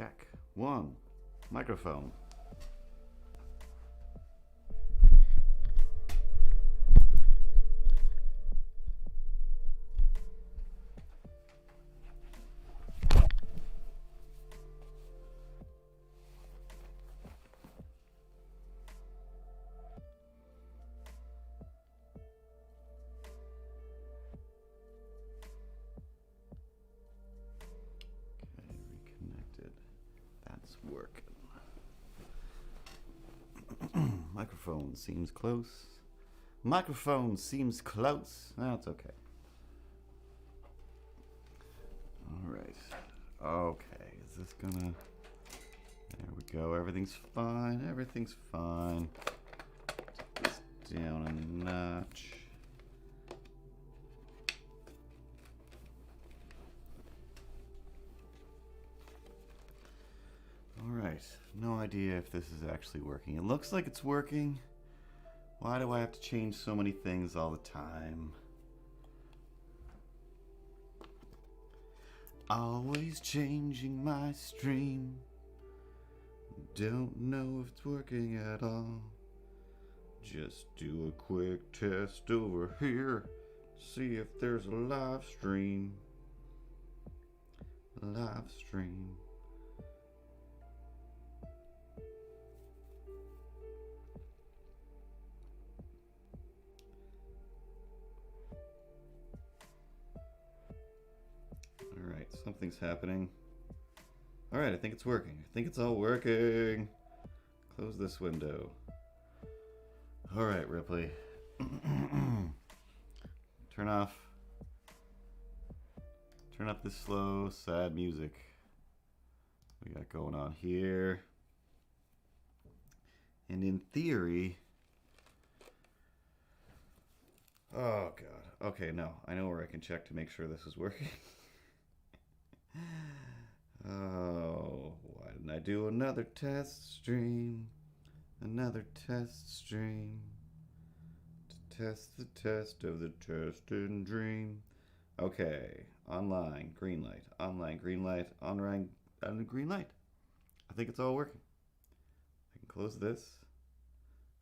Check. One. Microphone. Working. Microphone seems close. Microphone seems close. That's okay. All right. Okay. Is this gonna? There we go. Everything's fine. Everything's fine. Take this down a notch. Alright, no idea if this is actually working. It looks like it's working. Why do I have to change so many things all the time? Always changing my stream. Don't know if it's working at all. Just do a quick test over here. See if there's a live stream. Live stream. Alright, something's happening. Alright, I think it's working. I think it's all working. Close this window. Alright, Ripley. Turn up this slow, sad music we got going on here. And in theory... Oh, God. Okay, no. I know where I can check to make sure this is working. Oh, why didn't I do another test stream? Another test stream to test the test of the test and dream. Okay, online, green light, online, green light, online, green light. I think it's all working. I can close this,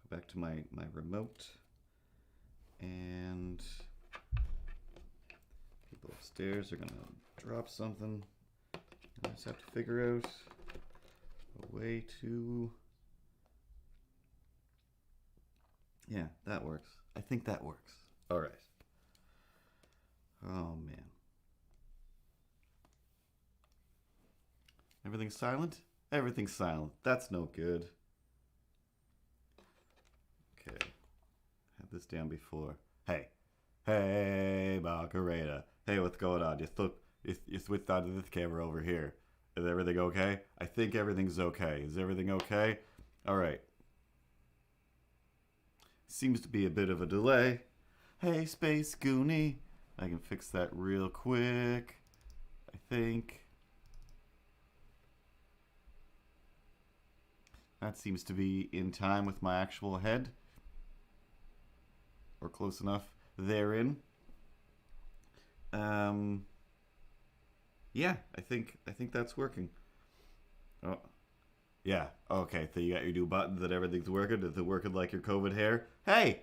go back to my remote, and people upstairs are gonna drop something. I just have to figure out a way to... Yeah, that works. I think that works. All right. Oh, man. Everything's silent? Everything's silent. That's no good. Okay. Had this down before. Hey. Hey, Macarena. Hey, what's going on? You switched onto this camera over here. Is everything okay? I think everything's okay. Is everything okay? All right. Seems to be a bit of a delay. Hey, Space Goonie. I can fix that real quick. I think. That seems to be in time with my actual head. Or close enough therein. Yeah, I think that's working. Oh, yeah. Okay, so you got your new buttons and everything's working. Is it working like your COVID hair? Hey,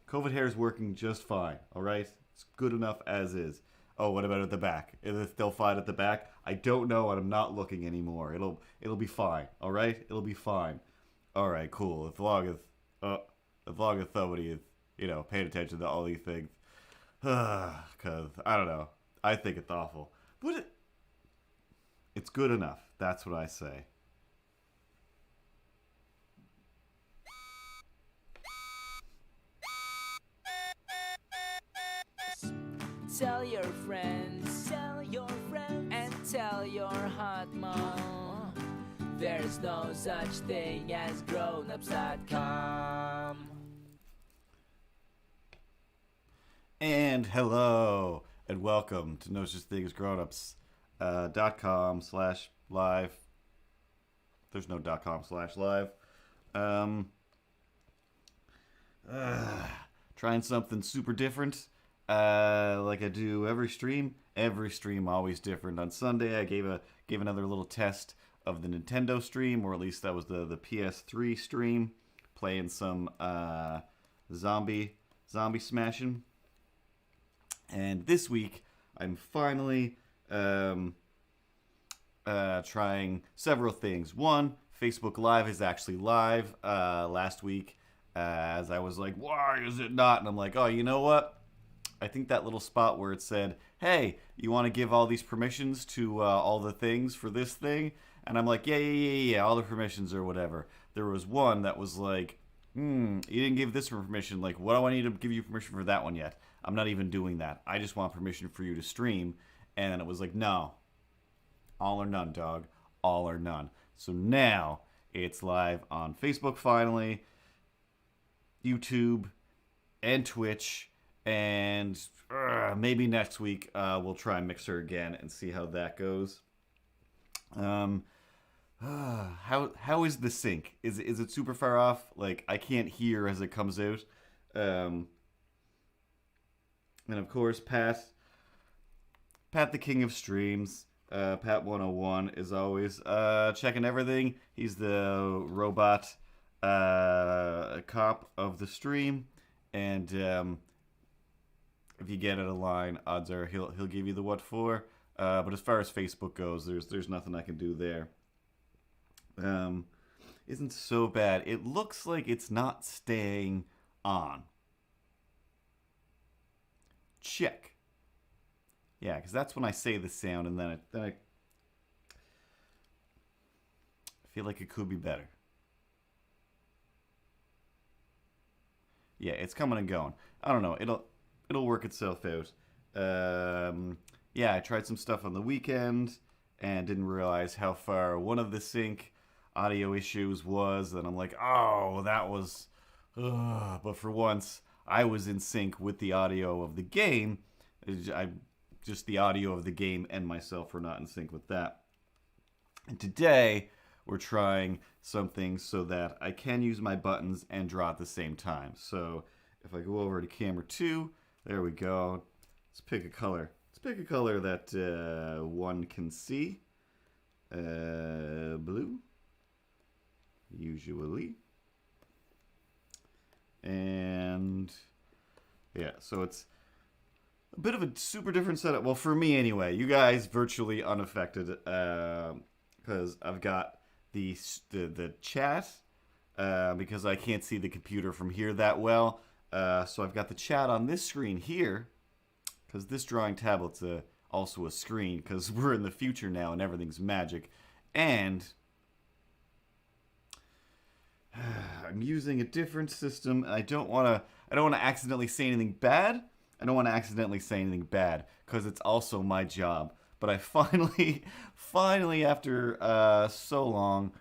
COVID hair is working just fine. All right, it's good enough as is. Oh, what about at the back? Is it still fine at the back? I don't know, and I'm not looking anymore. It'll be fine. All right, it'll be fine. All right, cool. As long as somebody is paying attention to all these things. Because I don't know. I think it's awful, but it's good enough. That's what I say. Tell your friends, and tell your hot mom. There's no such thing as grownups.com. And hello, and welcome to No Such Thing as grownups.com/live. There's no .com/live. Trying something super different. Like I do every stream. Every stream always different. On Sunday, I gave another little test of the Nintendo stream, or at least that was the PS3 stream, playing some zombie smashing. And this week, I'm finally trying several things. One, Facebook Live is actually live. Last week, as I was like, why is it not? And I'm like, oh, you know what? I think that little spot where it said, hey, you want to give all these permissions to all the things for this thing? And I'm like, yeah, all the permissions or whatever. There was one that was like, you didn't give this permission. Like, what do I need to give you permission for that one yet? I'm not even doing that. I just want permission for you to stream. And it was like, no. All or none, dog. All or none. So now it's live on Facebook finally, YouTube, and Twitch. And maybe next week we'll try Mixer again and see how that goes. How is the sync? Is it super far off? Like, I can't hear as it comes out. And of course, Pat the king of streams. Pat 101 is always checking everything. He's the robot cop of the stream, and if you get out of line, odds are he'll give you the what for. But as far as Facebook goes, there's nothing I can do there. Isn't so bad. It looks like it's not staying on. Check. Yeah, because that's when I say the sound, and then I feel like it could be better. Yeah, it's coming and going. I don't know. It'll work itself out. Yeah, I tried some stuff on the weekend and didn't realize how far one of the sync audio issues was. And I'm like, oh, that was... But for once, I was in sync with the audio of the game. Just the audio of the game and myself were not in sync with that. And today, we're trying something so that I can use my buttons and draw at the same time. So if I go over to camera 2... There we go. Let's pick a color. Let's pick a color that one can see. Blue. Usually. And yeah, so it's a bit of a super different setup. Well, for me anyway. You guys virtually unaffected because I've got the chat because I can't see the computer from here that well. So I've got the chat on this screen here, because this drawing tablet's also a screen, because we're in the future now and everything's magic. And I'm using a different system. I don't want to accidentally say anything bad. I don't want to accidentally say anything bad, because it's also my job. But I finally after so long,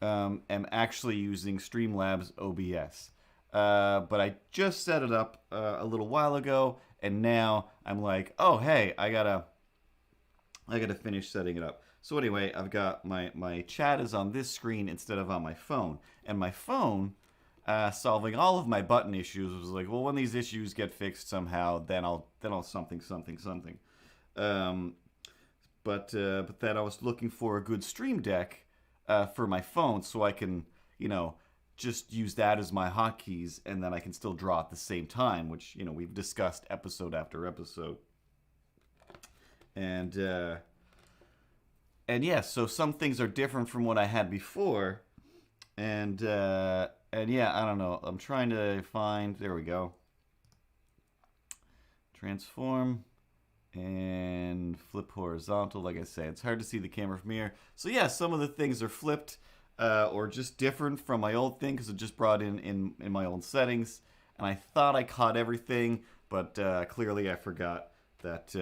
am actually using Streamlabs OBS. But I just set it up a little while ago, and now I'm like, oh hey, I gotta finish setting it up. So anyway, I've got my chat is on this screen instead of on my phone, and my phone solving all of my button issues was like, well, when these issues get fixed somehow, then I'll something. But then I was looking for a good stream deck for my phone, so I can just use that as my hotkeys, and then I can still draw at the same time, which, we've discussed episode after episode. And yeah, so some things are different from what I had before. And yeah, I don't know. I'm trying to find, there we go. Transform and flip horizontal. Like I say, it's hard to see the camera from here. So yeah, some of the things are flipped. Or just different from my old thing, because it just brought in my old settings, and I thought I caught everything, but clearly I forgot that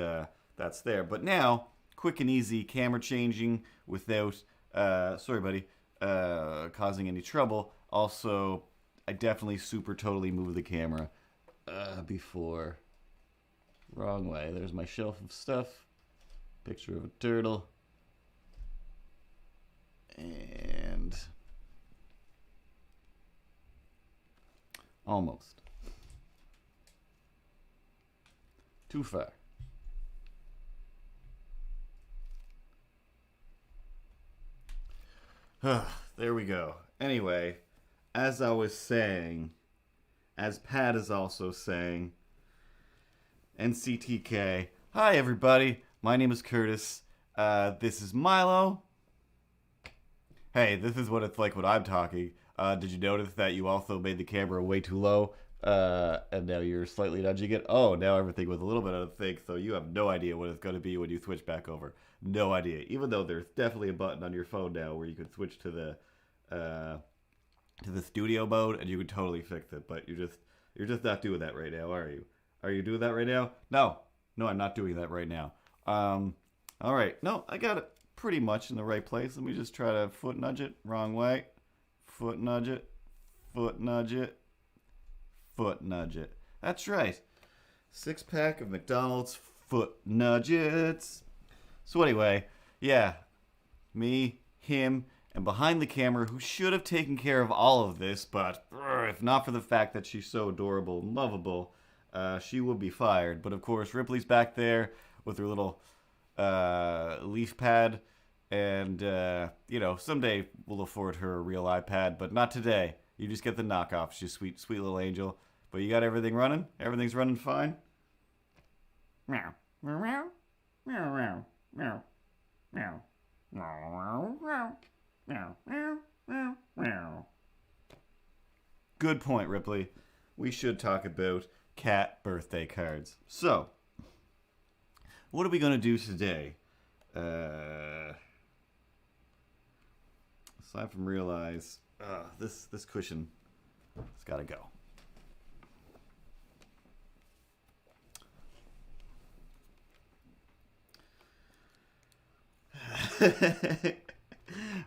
that's there. But now, quick and easy camera changing without, sorry buddy, causing any trouble. Also, I definitely totally moved the camera before. Wrong way. There's my shelf of stuff. Picture of a turtle. And almost. Too far. There we go. Anyway, as I was saying, as Pat is also saying, NCTK. Hi, everybody. My name is Curtis. This is Milo. Hey, this is what it's like when I'm talking. Did you notice that you also made the camera way too low? And now you're slightly nudging it. Oh, now everything was a little bit out of sync, so you have no idea what it's going to be when you switch back over. No idea. Even though there's definitely a button on your phone now where you can switch to the studio mode, and you can totally fix it. But you're just not doing that right now, are you? Are you doing that right now? No, I'm not doing that right now. All right. No, I got it pretty much in the right place. Let me just try to foot nudge it. Wrong way. Foot nudge it. Foot nudge it. Foot nudge it. That's right. 6-pack of McDonald's foot nudgets. So anyway, yeah, me, him, and behind the camera, who should have taken care of all of this, but if not for the fact that she's so adorable and lovable, she would be fired. But of course, Ripley's back there with her little leaf pad, and someday we'll afford her a real iPad, but not today. You just get the knockoff. She's sweet, sweet little angel. But you got everything running? Everything's running fine? Meow. Meow. Meow. Meow. Meow. Meow. Meow. Meow. Meow. Meow. Meow. Good point, Ripley. We should talk about cat birthday cards. So, what are we going to do today? Aside from realize, this cushion has got to go.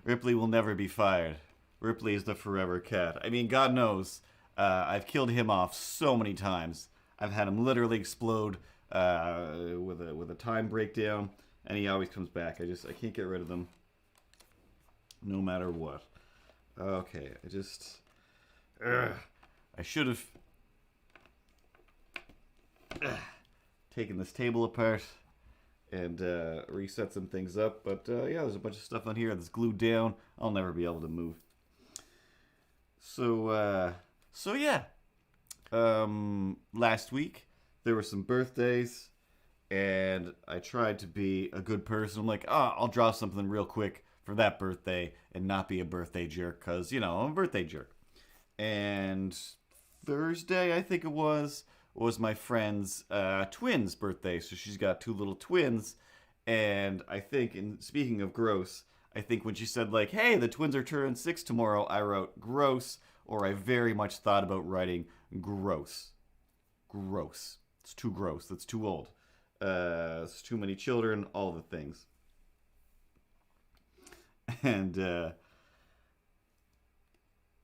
Ripley will never be fired. Ripley is the forever cat. I mean, God knows, I've killed him off so many times. I've had him literally explode with a time breakdown, and he always comes back. I can't get rid of him, no matter what. Okay, I should have taken this table apart and reset some things up, but there's a bunch of stuff on here that's glued down. I'll never be able to move. So yeah. Last week there were some birthdays, and I tried to be a good person. I'm like, I'll draw something real quick for that birthday and not be a birthday jerk, because I'm a birthday jerk. And Thursday, I think it was my friend's twins' birthday. So she's got 2 little twins, and I think, speaking of gross, I think when she said, like, hey, the twins are turning 6 tomorrow, I wrote gross, or I very much thought about writing gross. Gross. It's too gross. That's too old. It's too many children, all the things. And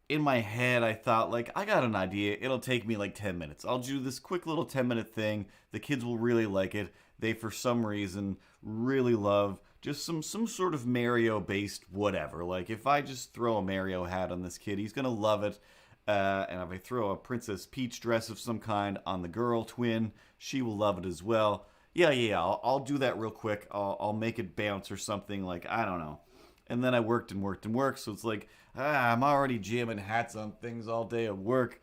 in my head, I thought, like, I got an idea. It'll take me like 10 minutes. I'll do this quick little 10-minute thing. The kids will really like it. They, for some reason, really love just some sort of Mario-based whatever. Like, if I just throw a Mario hat on this kid, he's going to love it. And if I throw a Princess Peach dress of some kind on the girl twin, she will love it as well. Yeah, I'll do that real quick. I'll make it bounce or something, like, I don't know. And then I worked, so it's like, I'm already jamming hats on things all day at work.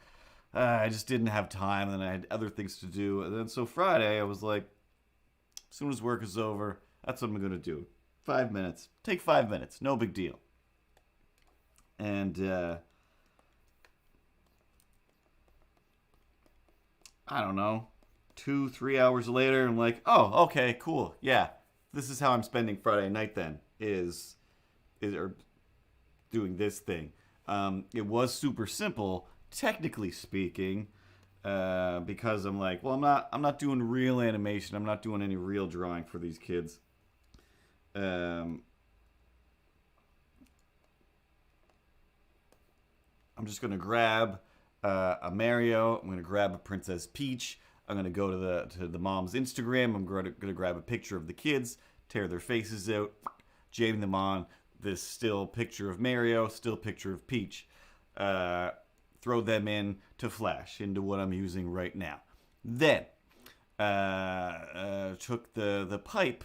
I just didn't have time, and then I had other things to do. And then so Friday, I was like, as soon as work is over, that's what I'm going to do. 5 minutes. Take 5 minutes. No big deal. And I don't know, 2-3 hours later, I'm like, oh, okay, cool. Yeah, this is how I'm spending Friday night then, is doing this thing. It was super simple, technically speaking, because I'm like, well, I'm not doing real animation. I'm not doing any real drawing for these kids. I'm just gonna grab a Mario. I'm gonna grab a Princess Peach. I'm gonna go to the mom's Instagram. I'm gonna grab a picture of the kids, tear their faces out, jam them on this still picture of Mario, still picture of Peach. Throw them in to Flash, into what I'm using right now. Then took the pipe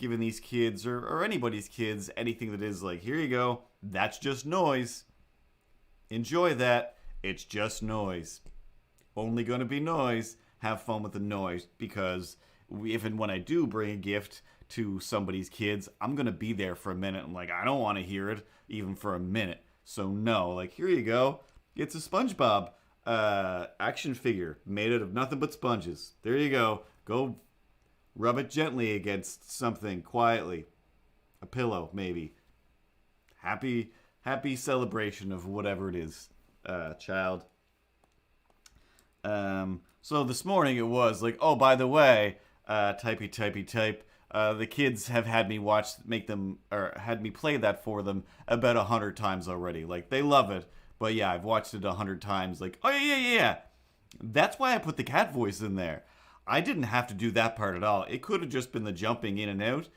giving these kids or anybody's kids anything that is like, here you go, that's just noise. Enjoy that. It's just noise. Only gonna be noise. Have fun with the noise, because if and when I do bring a gift to somebody's kids, I'm gonna be there for a minute and like, I don't want to hear it even for a minute. So no, like, here you go. It's a SpongeBob action figure made out of nothing but sponges. There you go. Go rub it gently against something quietly. A pillow, maybe. Happy celebration of whatever it is, child. So this morning it was like, oh, by the way, type. The kids have had me had me play that for them about 100 times already. Like, they love it. But yeah, I've watched it 100 times. Like, oh yeah. That's why I put the cat voice in there. I didn't have to do that part at all. It could have just been the jumping in and out.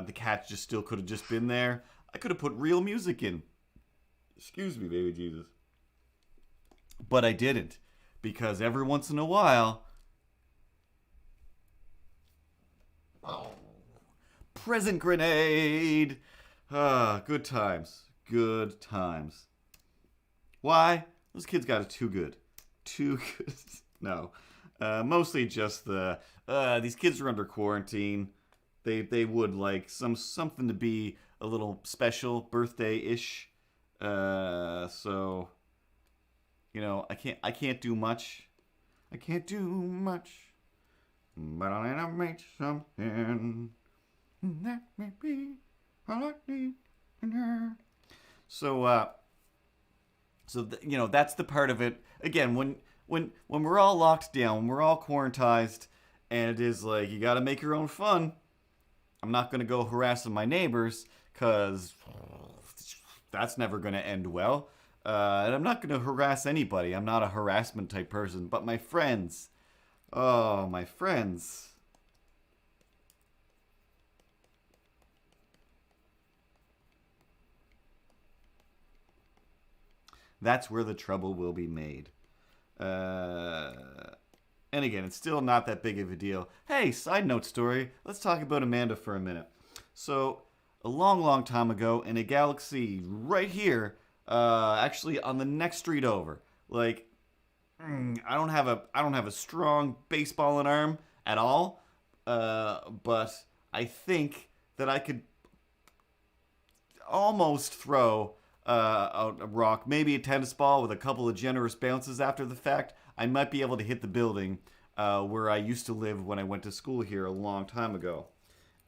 The cat just still could have just been there. I could have put real music in. Excuse me, baby Jesus. But I didn't. Because every once in a while... Present grenade! Good times. Good times. Why? Those kids got it too good. Too good. No. Mostly just these kids are under quarantine. They would like something to be a little special, birthday-ish. So, you know, I can't do much. I can't do much. But I'll make something that may be all I need. So, you know, that's the part of it. Again, when we're all locked down, when we're all quarantined, and it is like, you gotta make your own fun. I'm not gonna go harassing my neighbors, because that's never gonna end well. And I'm not gonna harass anybody. I'm not a harassment type person. But my friends. Oh, my friends. That's where the trouble will be made. And again, it's still not that big of a deal. Hey, side note story. Let's talk about Amanda for a minute. So, a long time ago, in a galaxy right here, actually on the next street over, like, I don't have a strong baseball arm at all, but I think that I could almost throw a rock, maybe a tennis ball with a couple of generous bounces after the fact. I might be able to hit the building where I used to live when I went to school here a long time ago.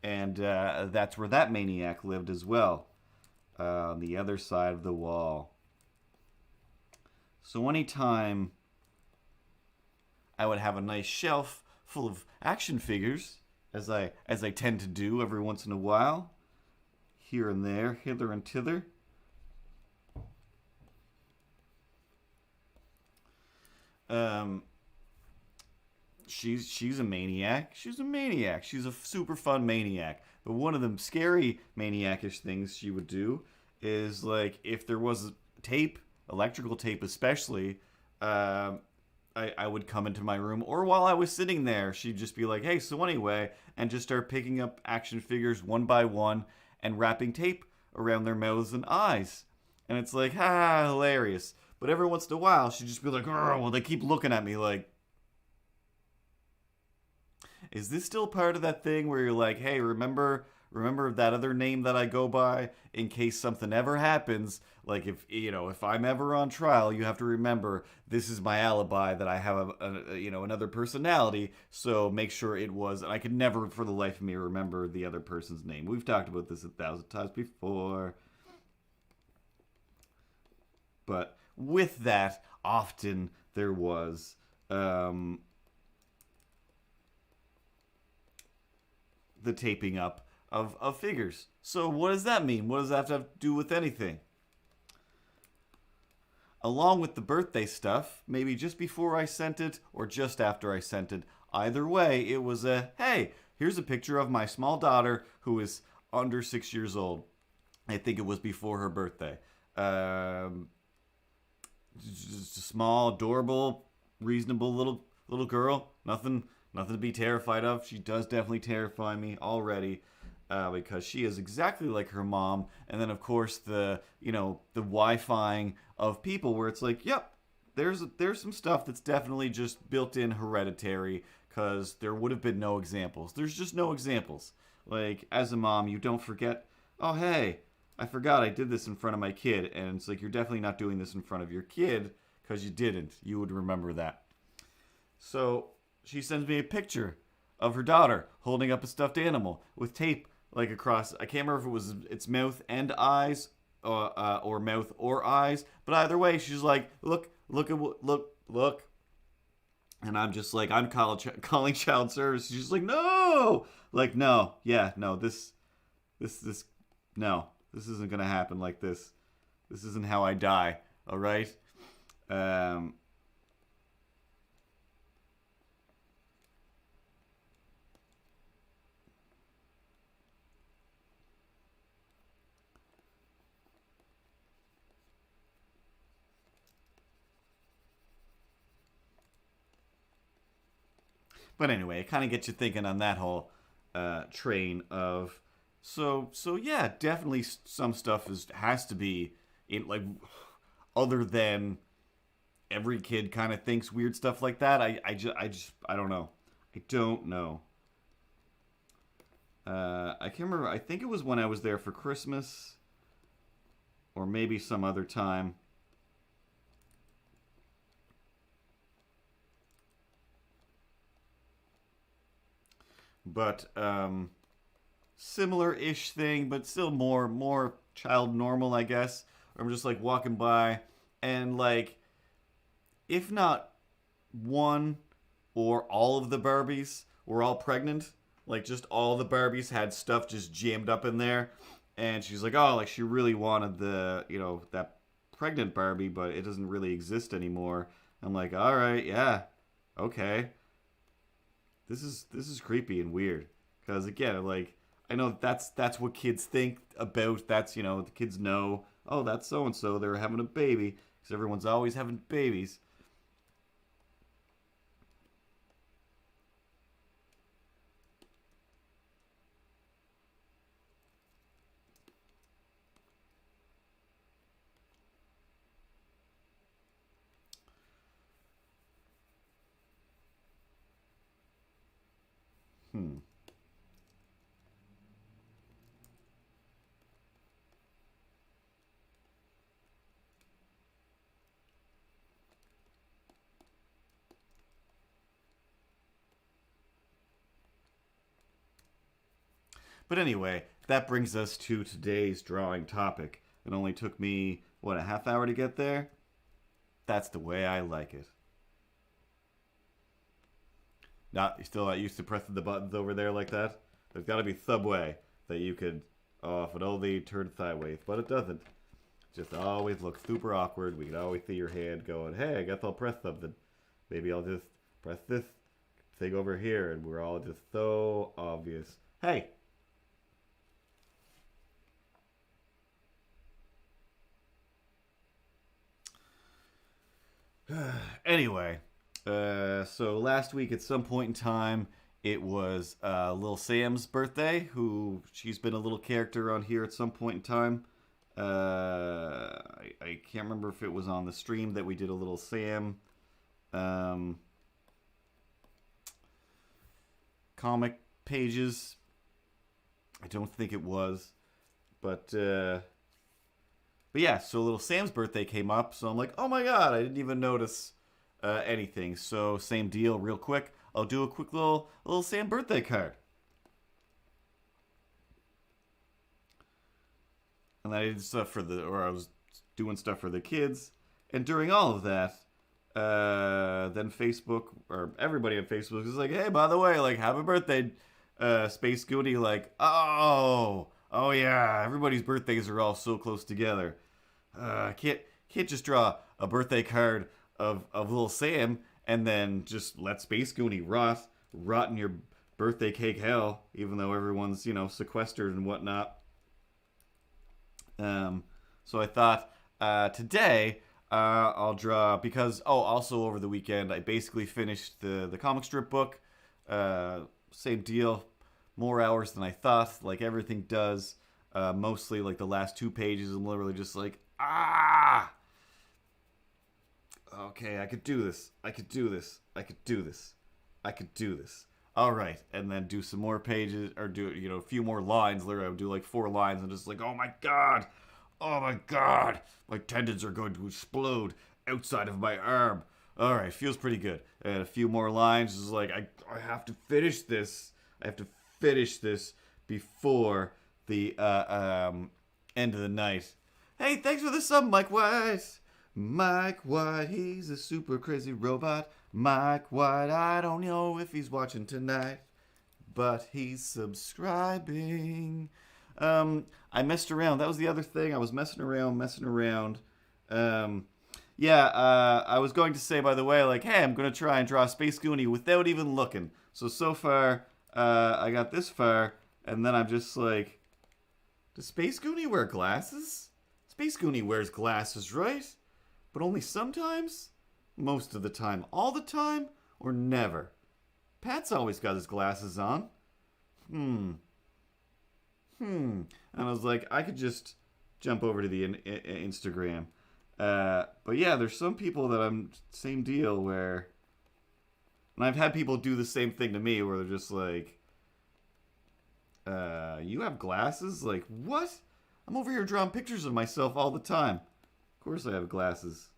And that's where that maniac lived as well, on the other side of the wall. So anytime I would have a nice shelf full of action figures, as I tend to do every once in a while, here and there, hither and thither. She's a maniac. She's a maniac. She's a super fun maniac. But one of the scary maniacish things she would do is, like, if there was tape, electrical tape especially, I would come into my room, or while I was sitting there, she'd just be like, hey, so anyway, and just start picking up action figures one by one and wrapping tape around their mouths and eyes. And it's like, hilarious. But every once in a while, she'd just be like, oh, well, they keep looking at me like, is this still part of that thing where you're like, hey, remember that other name that I go by in case something ever happens? Like, if I'm ever on trial, you have to remember this is my alibi, that I have another personality. So make sure it was, and I could never for the life of me remember the other person's name. We've talked about this 1,000 times before. But with that, often there was the taping up of figures. So what does that mean? What does that have to do with anything? Along with the birthday stuff, maybe just before I sent it or just after I sent it, either way, it was hey, here's a picture of my small daughter who is under 6 years old. I think it was before her birthday. Just a small, adorable, reasonable little girl. Nothing to be terrified of. She does definitely terrify me already. because she is exactly like her mom. And then, of course, the Wi-Fi of people where it's like, yep, there's some stuff that's definitely just built in hereditary because there would have been no examples. There's just no examples. Like, as a mom, you don't forget, oh, hey, I forgot I did this in front of my kid. And it's like, you're definitely not doing this in front of your kid because you didn't. You would remember that. So she sends me a picture of her daughter holding up a stuffed animal with tape like across. I can't remember if it was its mouth and eyes, or mouth or eyes. But either way, she's like, look, look. And I'm just like, I'm calling child service. She's like, no, like, no, yeah, no, this, no, this isn't gonna happen like this. This isn't how I die. All right. But anyway, it kind of gets you thinking on that whole train of so yeah, definitely some stuff has to be in, like, other than every kid kind of thinks weird stuff like that. I don't know. I don't know. I can't remember. I think it was when I was there for Christmas, or maybe some other time. But similar-ish thing, but still more child normal, I guess. I'm just like walking by, and like, if not one or all of the Barbies were all pregnant, like just all the Barbies had stuff just jammed up in there, and she's like, oh, like she really wanted that pregnant Barbie, but it doesn't really exist anymore. I'm like, all right, yeah, okay. This is creepy and weird because, again, like, I know that's what kids think about. That's, the kids know, oh, that's so and so, they're having a baby because everyone's always having babies. Hmm. But anyway, that brings us to today's drawing topic. It only took me, what, a half hour to get there? That's the way I like it. Not, you still not used to pressing the buttons over there like that? There's got to be some way that you could, oh, if it only turned sideways, but it doesn't. Just always looks super awkward. We can always see your hand going, hey, I guess I'll press something. Maybe I'll just press this thing over here, and we're all just so obvious. Hey! Anyway, so last week at some point in time, it was Lil Sam's birthday, who she's been a little character on here at some point in time. I can't remember if it was on the stream that we did a Little Sam comic pages. I don't think it was, but yeah, so Little Sam's birthday came up, so I'm like, oh my god, I didn't even notice anything. So same deal, real quick. I'll do a quick little Sam birthday card. And I did stuff I was doing stuff for the kids. And during all of that, then Facebook, or everybody on Facebook was like, hey, by the way, like, happy birthday, Space Goonie. Like, oh yeah, everybody's birthdays are all so close together. Can't just draw a birthday card of Little Sam and then just let Space Goonie rot in your birthday cake hell, even though everyone's, sequestered and whatnot. So I thought today I'll draw, because also over the weekend I basically finished the comic strip book. Same deal, more hours than I thought, like everything does. Mostly, like the last 2 pages, I'm literally just like, ah! Okay, I could do this. I could do this. I could do this. I could do this. All right, and then do some more pages, or do, a few more lines. Literally, I would do like 4 lines and just like, oh my god, my tendons are going to explode outside of my arm. All right, feels pretty good. And a few more lines is like, I have to finish this. I have to finish this before the end of the night. Hey, thanks for the sub, Mike White. Mike White, he's a super crazy robot. Mike White, I don't know if he's watching tonight, but he's subscribing. I messed around. That was the other thing. I was messing around. I was going to say, by the way, like, hey, I'm going to try and draw Space Goonie without even looking. So far, I got this far, and then I'm just like, does Space Goonie wear glasses? Space Goonie wears glasses, right? But only sometimes? Most of the time. All the time? Or never? Pat's always got his glasses on. And I was like, I could just jump over to the Instagram. But yeah, there's some people that I'm same deal where, and I've had people do the same thing to me where they're just like, you have glasses? Like, what? I'm over here drawing pictures of myself all the time. Of course I have glasses.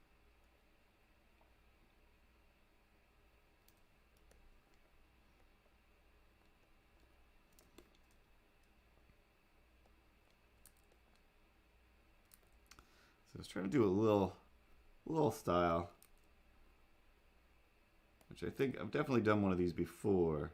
So I was trying to do a little style, which I think I've definitely done one of these before.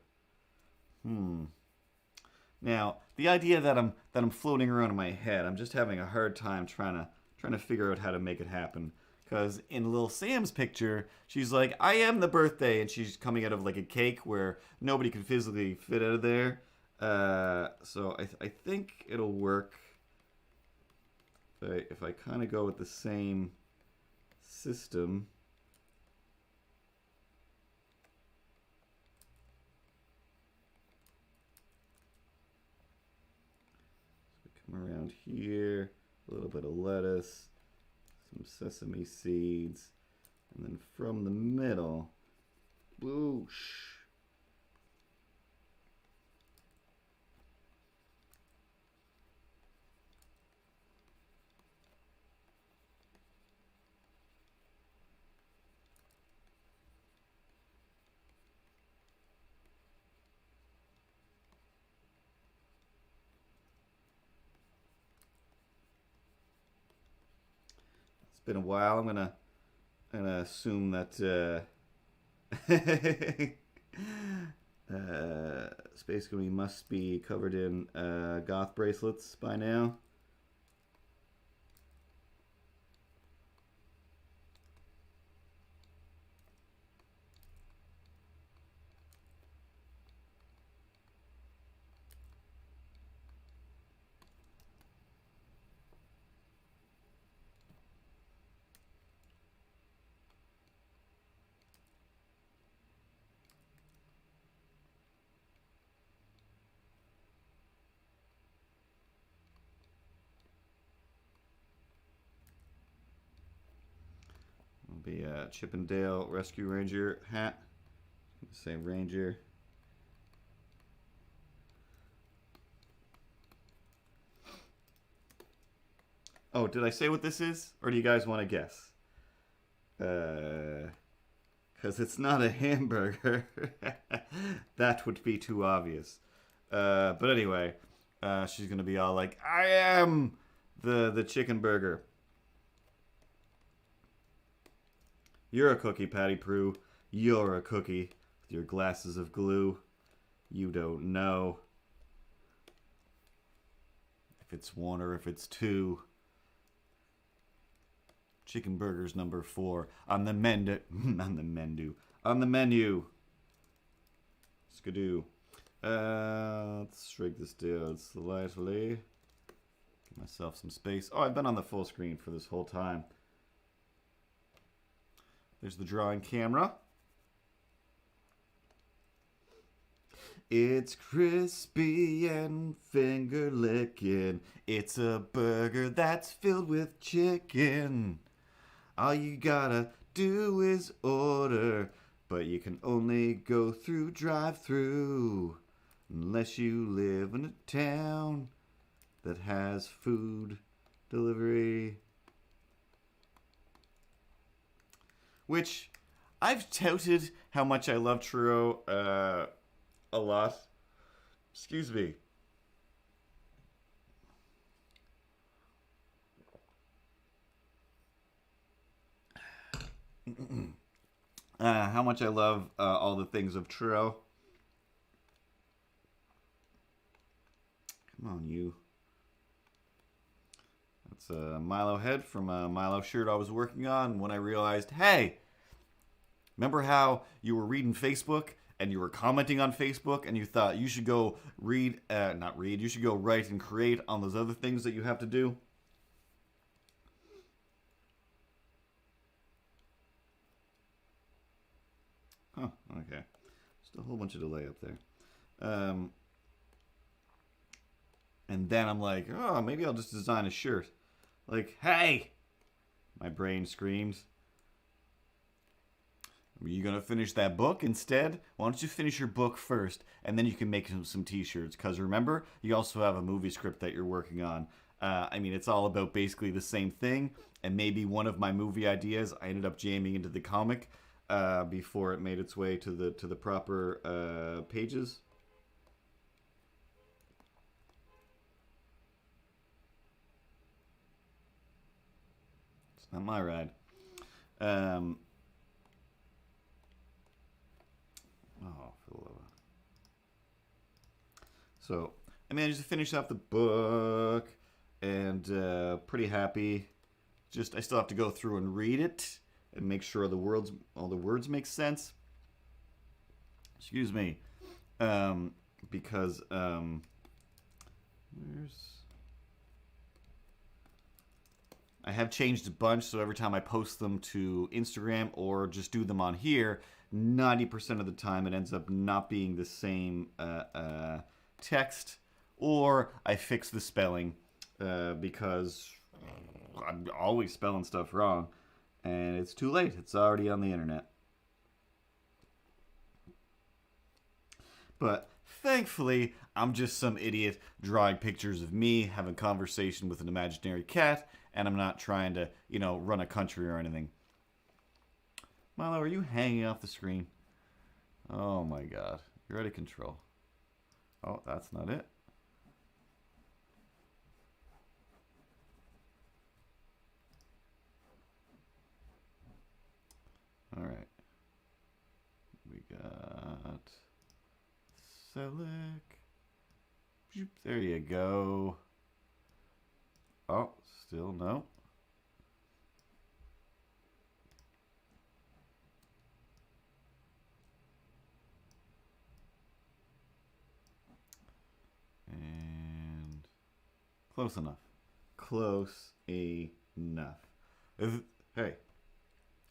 Now, the idea that I'm floating around in my head, I'm just having a hard time trying to figure out how to make it happen. Because in Lil Sam's picture, she's like, I am the birthday, and she's coming out of like a cake where nobody can physically fit out of there. So I think it'll work if I kind of go with the same system. Come around here, a little bit of lettuce, some sesame seeds, and then from the middle, whoosh. Been a while. I'm gonna assume that Space Goonie must be covered in goth bracelets by now. Be a Chip and Dale Rescue Ranger hat. Say Ranger. Oh, did I say what this is? Or do you guys want to guess? Because it's not a hamburger. That would be too obvious. But anyway, she's going to be all like, I am the chicken burger. You're a cookie, Patty Prue. You're a cookie with your glasses of glue. You don't know if it's 1 or if it's 2. Chicken burgers number 4 on the menu. On the menu. Skidoo. Let's shrink this down slightly. Give myself some space. Oh, I've been on the full screen for this whole time. There's the drawing camera. It's crispy and finger licking. It's a burger that's filled with chicken. All you gotta do is order, but you can only go through drive-through unless you live in a town that has food delivery. Which I've touted how much I love churro a lot. Excuse me. How much I love all the things of churro. Come on, you. That's a Milo head from a Milo shirt I was working on when I realized, hey, remember how you were reading Facebook and you were commenting on Facebook and you thought you should go you should go write and create on those other things that you have to do? Huh, okay. Just a whole bunch of delay up there. And then I'm like, oh, maybe I'll just design a shirt. Like, hey! My brain screams. Are you going to finish that book instead? Why don't you finish your book first, and then you can make some t-shirts. Because remember, you also have a movie script that you're working on. It's all about basically the same thing. And maybe one of my movie ideas I ended up jamming into the comic before it made its way to the proper pages. It's not my ride. So I managed to finish off the book, and pretty happy. I still have to go through and read it and make sure all the words make sense. Excuse me, because I have changed a bunch, so every time I post them to Instagram or just do them on here, 90% of the time it ends up not being the same text, or I fix the spelling because I'm always spelling stuff wrong, and it's too late. It's already on the internet. But thankfully, I'm just some idiot drawing pictures of me having conversation with an imaginary cat, and I'm not trying to, run a country or anything. Milo, are you hanging off the screen? Oh my god. You're out of control. Oh, that's not it. Alright. We got Selick. There you go. Oh, still no. And close enough. Close enough. Hey,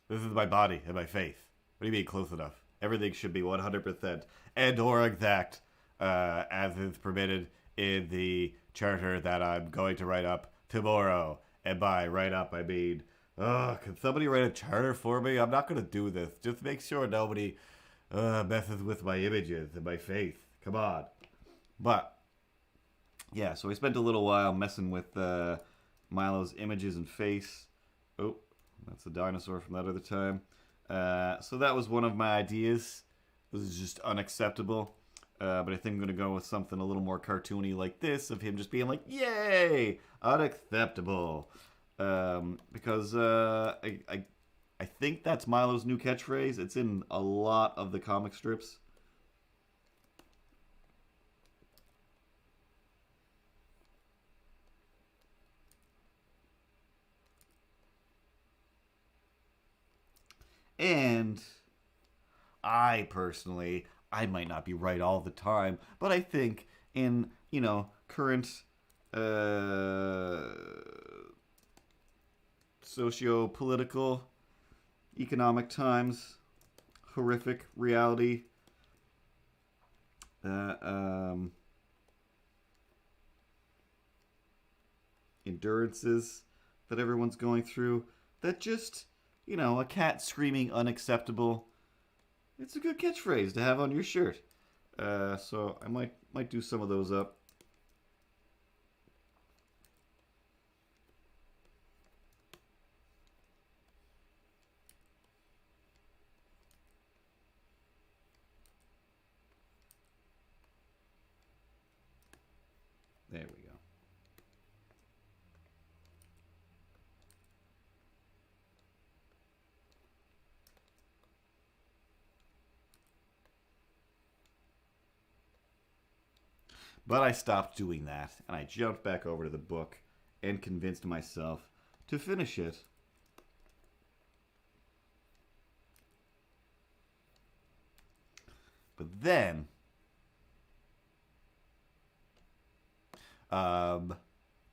this is my body and my faith. What do you mean close enough? Everything should be 100% and or exact as is permitted in the charter that I'm going to write up tomorrow. And by write up, I mean, can somebody write a charter for me? I'm not going to do this. Just make sure nobody messes with my images and my faith. Come on. But, yeah, so I spent a little while messing with Milo's images and face. Oh, that's the dinosaur from that other time. So that was one of my ideas. It was just unacceptable. But I think I'm going to go with something a little more cartoony like this, of him just being like, yay, unacceptable. Because I think that's Milo's new catchphrase. It's in a lot of the comic strips. And I personally, I might not be right all the time, but I think in, current socio-political, economic times, horrific reality, endurances that everyone's going through. That just, a cat screaming unacceptable. It's a good catchphrase to have on your shirt. So I might do some of those up. There we go. But I stopped doing that, and I jumped back over to the book and convinced myself to finish it. But then,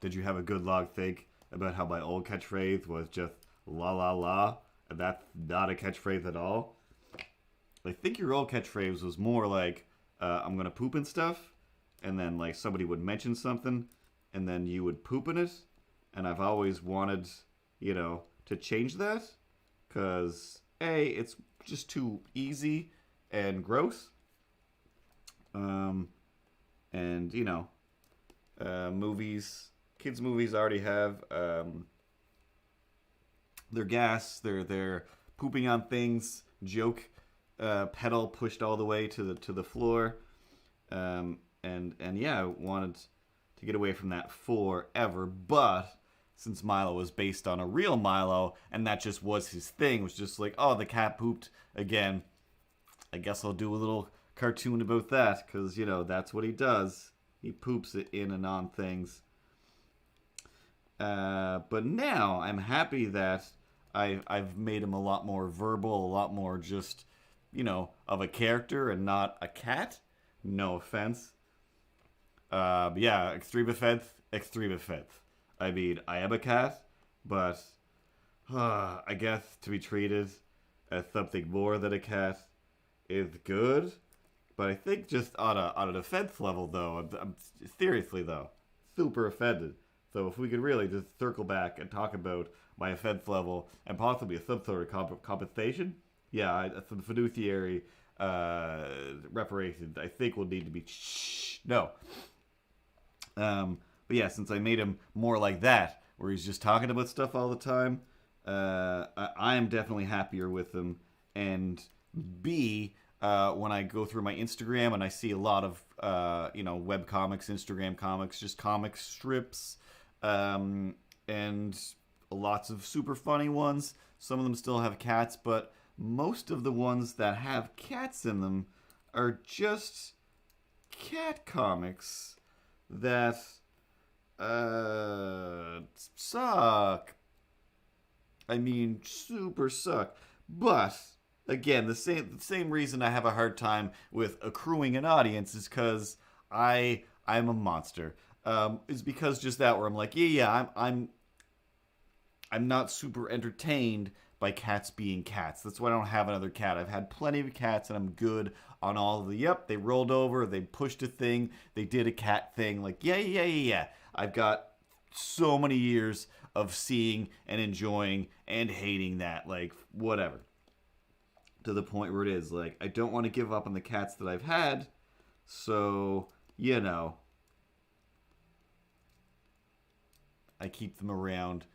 did you have a good long think about how my old catchphrase was just la la la, and that's not a catchphrase at all? I think your old catchphrase was more like, I'm gonna poop and stuff, and then like somebody would mention something, and then you would poop in it, and I've always wanted, to change that, because A, it's just too easy and gross, and movies, kids movies already have their gas, their pooping on things joke pedal pushed all the way to the floor, and yeah, I wanted to get away from that forever. But since Milo was based on a real Milo, and that just was his thing, was just like, oh, the cat pooped again, I guess I'll do a little cartoon about that, because that's what he does. He poops it in and on things. But now I'm happy that I've made him a lot more verbal, a lot more just, of a character and not a cat. No offense. But yeah, extreme offense. I mean, I am a cat, but I guess to be treated as something more than a cat is good. But I think just on an offense level, though, I'm seriously, though, super offended. So if we could really just circle back and talk about my offense level and possibly some sort of compensation, yeah, some fiduciary reparations, I think will need to be no. But yeah, since I made him more like that, where he's just talking about stuff all the time, I am definitely happier with him. And B, when I go through my Instagram and I see a lot of, web comics, Instagram comics, just comic strips, and lots of super funny ones. Some of them still have cats, but most of the ones that have cats in them are just cat comics that suck. I mean, super suck. But again, the same reason I have a hard time with accruing an audience is because I'm a monster. Is because just that where I'm like, I'm not super entertained by cats being cats. That's why I don't have another cat. I've had plenty of cats and I'm good on all of the, yep, they rolled over, they pushed a thing, they did a cat thing. Like, yeah. I've got so many years of seeing and enjoying and hating that. Like, whatever. To the point where it is, like, I don't want to give up on the cats that I've had. So, I keep them around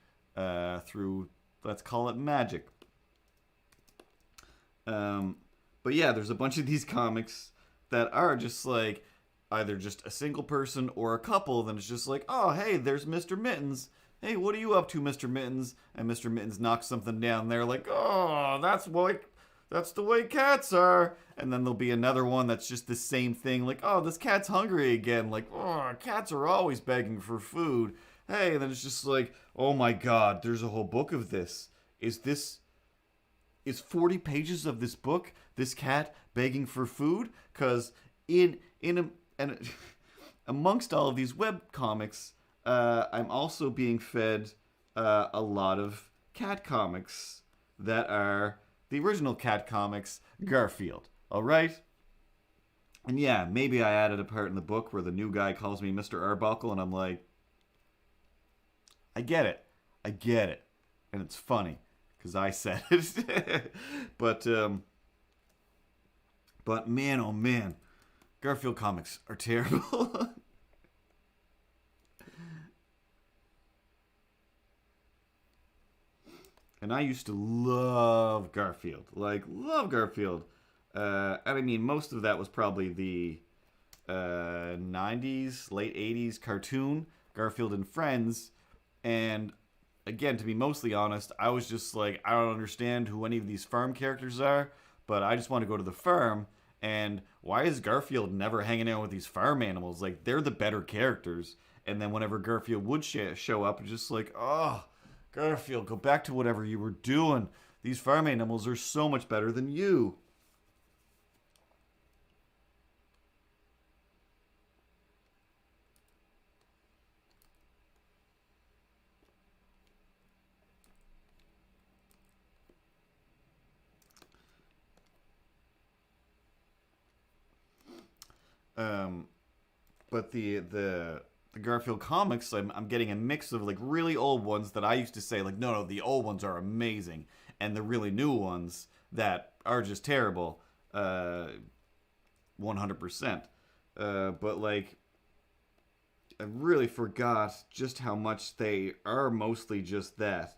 through, let's call it magic. But yeah, there's a bunch of these comics that are just like either just a single person or a couple. Then it's just like, oh, hey, there's Mr. Mittens. Hey, what are you up to, Mr. Mittens? And Mr. Mittens knocks something down there like, oh, that's the way cats are. And then there'll be another one that's just the same thing. Like, oh, this cat's hungry again. Like, oh, cats are always begging for food. Hey, and then it's just like, oh my God, there's a whole book of this. Is 40 pages of this book this cat begging for food? Because amongst all of these web comics, I'm also being fed a lot of cat comics that are the original cat comics, Garfield. All right? And yeah, maybe I added a part in the book where the new guy calls me Mr. Arbuckle, and I'm like, I get it. I get it. And it's funny because I said it. but but man, oh man, Garfield comics are terrible. And I used to love Garfield, like love Garfield. And I mean, most of that was probably the 90s, late 80s cartoon, Garfield and Friends. And again, to be mostly honest, I was just like, I don't understand who any of these farm characters are, but I just want to go to the farm. And why is Garfield never hanging out with these farm animals? Like, they're the better characters. And then whenever Garfield would show up, it's just like, oh, Garfield, go back to whatever you were doing. These farm animals are so much better than you. Um, but the Garfield comics, I'm getting a mix of like really old ones that I used to say like no, the old ones are amazing, and the really new ones that are just terrible, 100%. But like I really forgot just how much they are mostly just that,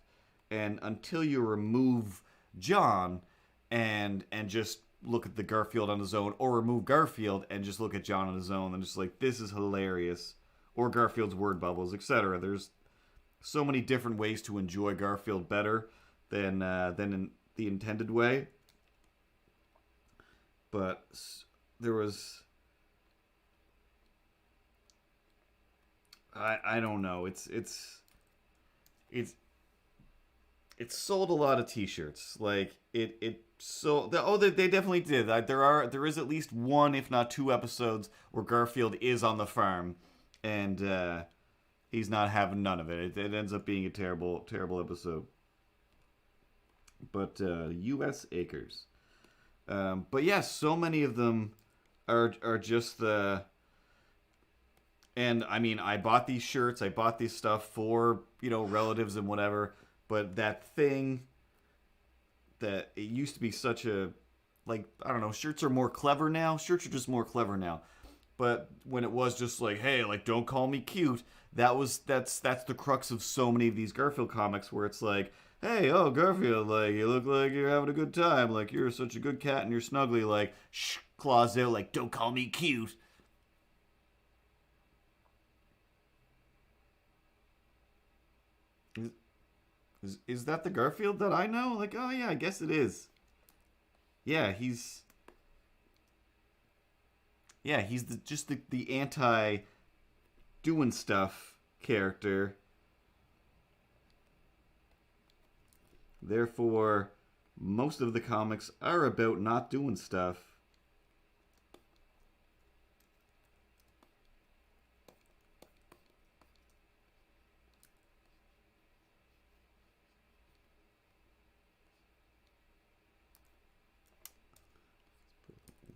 and until you remove John and just look at the Garfield on his own, or remove Garfield and just look at John on his own, and just like this is hilarious, or Garfield's word bubbles, etc. There's so many different ways to enjoy Garfield better than in the intended way. But there was I don't know. It sold a lot of T-shirts. Like it sold. Oh, they definitely did. There is at least one, if not two, episodes where Garfield is on the farm, and he's not having none of it. It ends up being a terrible episode. But U.S. Acres. But yeah, so many of them are just the. And I mean, I bought these shirts, I bought this stuff for relatives and whatever. But that thing that it used to be such a like I don't know, shirts are more clever now. Shirts are just more clever now. But when it was just like, hey, like don't call me cute, that's the crux of so many of these Garfield comics where it's like, hey, oh Garfield, like you look like you're having a good time, like you're such a good cat and you're snuggly, like shh, claws out, like don't call me cute. Is that the Garfield that I know? Like, oh yeah, I guess it is. Yeah, he's just the anti doing stuff character. Therefore, most of the comics are about not doing stuff.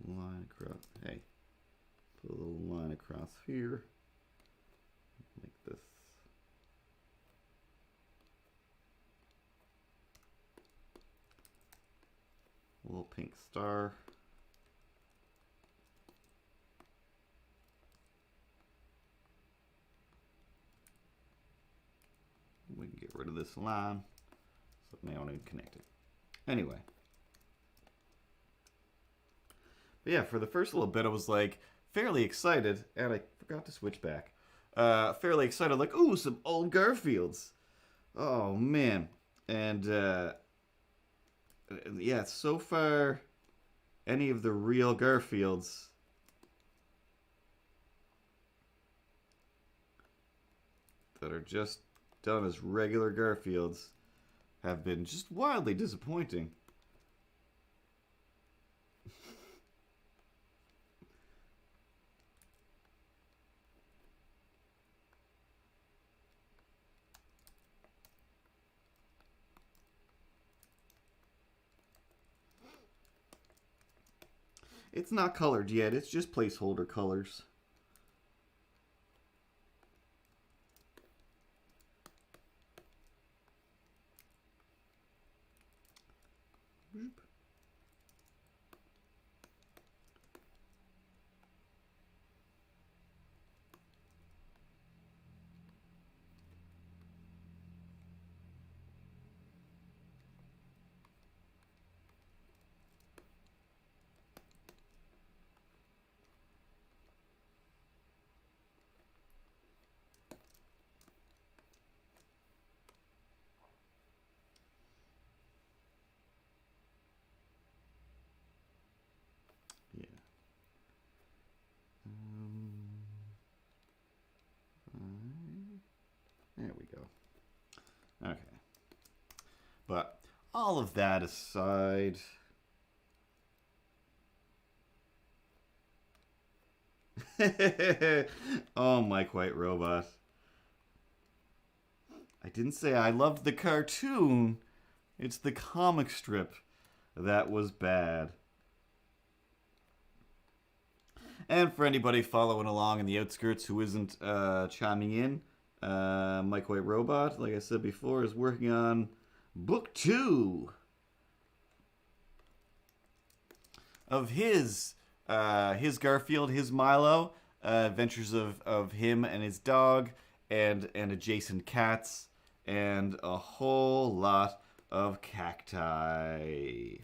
Line across. Hey, put a little line across here. Make this. A little pink star. We can get rid of this line. So now I don't even connect it. Anyway. But yeah, for the first little bit, I was like fairly excited, and I forgot to switch back. Fairly excited, like, ooh, some old Garfields. Oh man, and yeah, so far, any of the real Garfields that are just done as regular Garfields have been just wildly disappointing. It's not colored yet. It's just placeholder colors. Yeah. There we go. Okay. But all of that aside, oh, Mike White Robot. I didn't say I loved the cartoon. It's the comic strip that was bad. And for anybody following along in the outskirts who isn't chiming in, Mike White Robot, like I said before, is working on book 2 of his Garfield, his Milo, adventures of him and his dog and adjacent cats and a whole lot of cacti.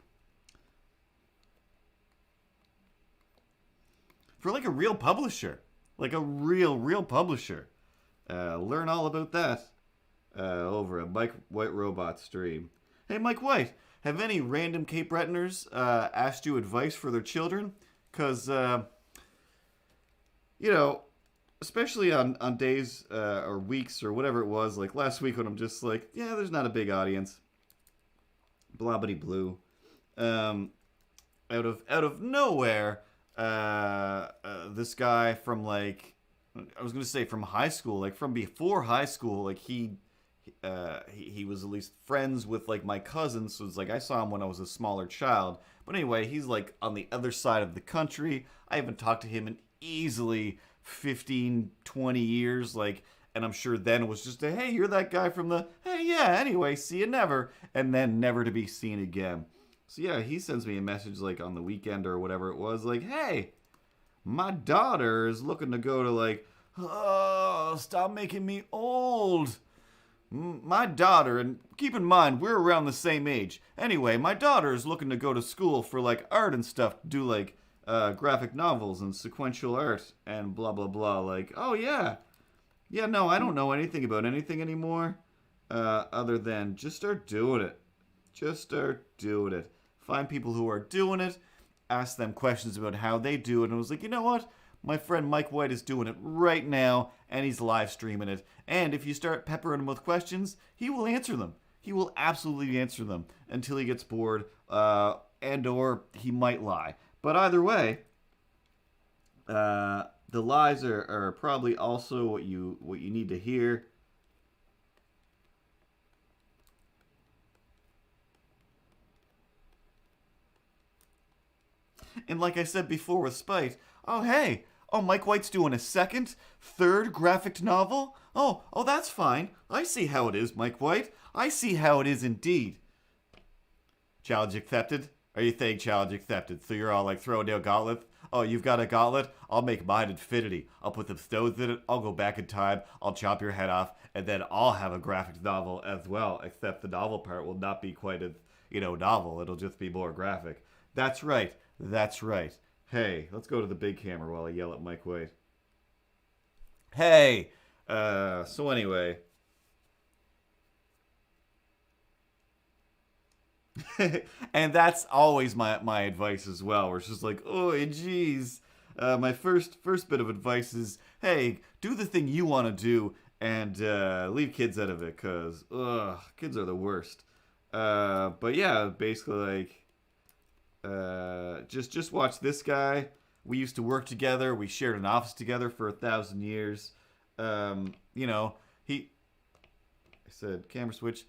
For like a real publisher, like a real publisher. Learn all about that over at Mike White Robot stream. Hey, Mike White, have any random Cape Bretoners asked you advice for their children? Because, you know, especially on days or weeks or whatever it was, like last week when I'm just like, yeah, there's not a big audience. Blobbity blue. Out of nowhere, this guy from like, I was gonna say from high school, like from before high school, like he was at least friends with like my cousins, so it's like I saw him when I was a smaller child. But anyway, he's like on the other side of the country. I haven't talked to him in easily 15, 20 years, like, and I'm sure then it was just a, hey, you're that guy from the, hey, yeah, anyway, see you never, and then never to be seen again. So yeah, he sends me a message like on the weekend or whatever it was, like, hey, my daughter is looking to go to like, oh, stop making me old. My daughter, and keep in mind, we're around the same age. Anyway, my daughter is looking to go to school for like art and stuff, do like graphic novels and sequential art and blah, blah, blah. Like, oh yeah. Yeah, no, I don't know anything about anything anymore other than just start doing it. Just start doing it. Find people who are doing it. Ask them questions about how they do it. And I was like, you know what? My friend Mike White is doing it right now, and he's live streaming it. And if you start peppering him with questions, he will answer them. He will absolutely answer them until he gets bored, and or he might lie. But either way, the lies are probably also what you need to hear. And like I said before with Spite, oh hey, oh Mike White's doing a second, third graphic novel? Oh, that's fine. I see how it is, Mike White. I see how it is indeed. Challenge accepted? Are you saying challenge accepted? So you're all like throwing down gauntlet? Oh, you've got a gauntlet? I'll make mine infinity. I'll put some stones in it. I'll go back in time. I'll chop your head off. And then I'll have a graphic novel as well. Except the novel part will not be quite as, novel. It'll just be more graphic. That's right. That's right. Hey, let's go to the big camera while I yell at Mike White. Hey! So anyway. And that's always my advice as well. Where it's just like, oh, geez. My first bit of advice is, hey, do the thing you want to do and leave kids out of it, because, kids are the worst. But yeah, basically, like, just watch this guy. We used to work together. We shared an office together for 1,000 years. I said camera switch.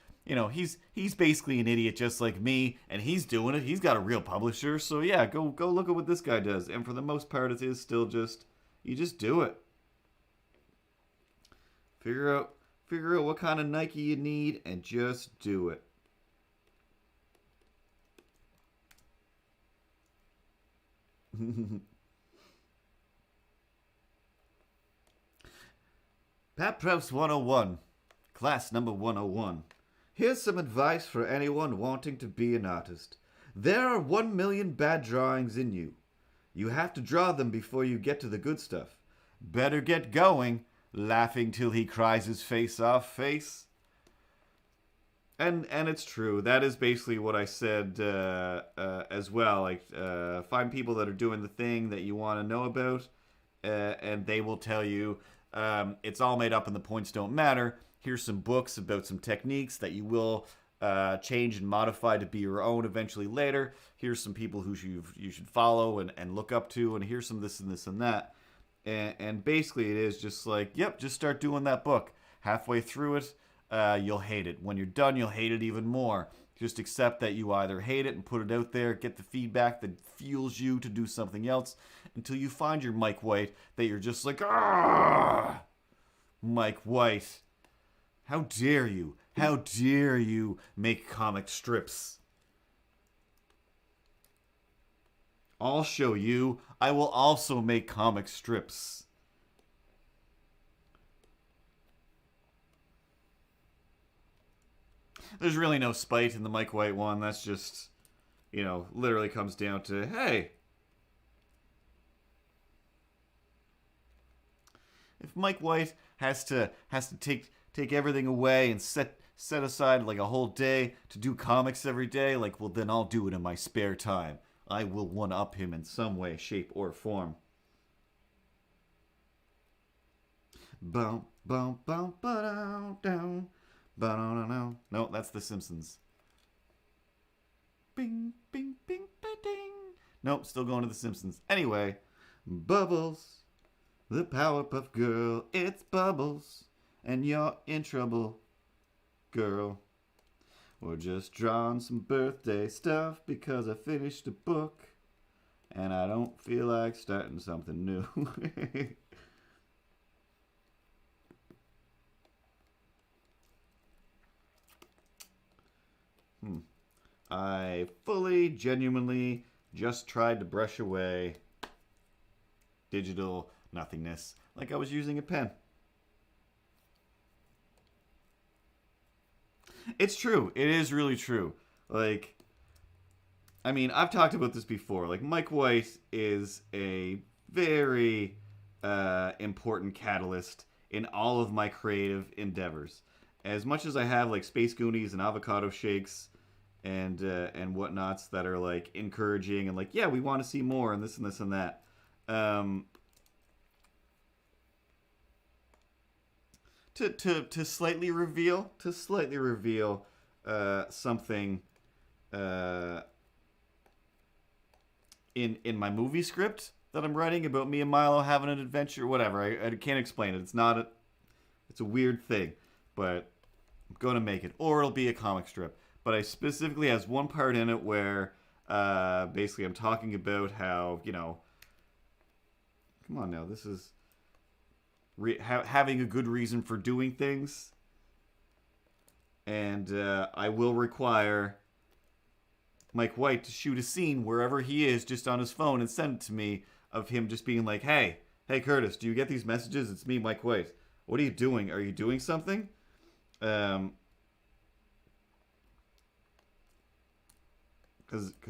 he's basically an idiot just like me, and he's doing it. He's got a real publisher, so yeah, go look at what this guy does. And for the most part, it is still just you just do it. Figure out what kind of Nike you need, and just do it. Pat Preps 101, class number 101. Here's some advice for anyone wanting to be an artist. There are 1 million bad drawings in you. You have to draw them before you get to the good stuff. Better get going, laughing till he cries his face off, face. And it's true. That is basically what I said as well. Like, find people that are doing the thing that you want to know about, and they will tell you it's all made up and the points don't matter. Here's some books about some techniques that you will change and modify to be your own eventually later. Here's some people who you should follow and look up to, and here's some this and this and that. And basically it is just like, yep, just start doing that book. Halfway through it, you'll hate it. When you're done, you'll hate it even more. Just accept that you either hate it and put it out there, get the feedback that fuels you to do something else, until you find your Mike White that you're just like, ah, Mike White, how dare you? How dare you make comic strips? I'll show you. I will also make comic strips. There's really no spite in the Mike White one. That's just, literally comes down to, hey, if Mike White has to take everything away and set aside like a whole day to do comics every day, like, well, then I'll do it in my spare time. I will one-up him in some way, shape, or form. Bum, bum, bum, ba-down, down. No, that's The Simpsons. Bing, bing, bing, ba-ding. Nope, still going to The Simpsons. Anyway, Bubbles, the Powerpuff Girl. It's Bubbles, and you're in trouble, girl. We're just drawing some birthday stuff because I finished a book, and I don't feel like starting something new. I fully, genuinely just tried to brush away digital nothingness like I was using a pen. It's true. It is really true. Like, I mean, I've talked about this before. Like, Mike White is a very important catalyst in all of my creative endeavors. As much as I have, like, Space Goonies and avocado shakes and whatnots that are, like, encouraging and, like, yeah, we want to see more and this and this and that. To slightly reveal something in my movie script that I'm writing about me and Milo having an adventure, whatever. I can't explain it. It's a weird thing, but I'm gonna make it, or it'll be a comic strip. But I specifically has one part in it where basically I'm talking about how, come on now, this is having a good reason for doing things, and I will require Mike White to shoot a scene wherever he is just on his phone and send it to me of him just being like, hey Curtis, do you get these messages? It's me, Mike White. What are you doing? Are you doing something? Because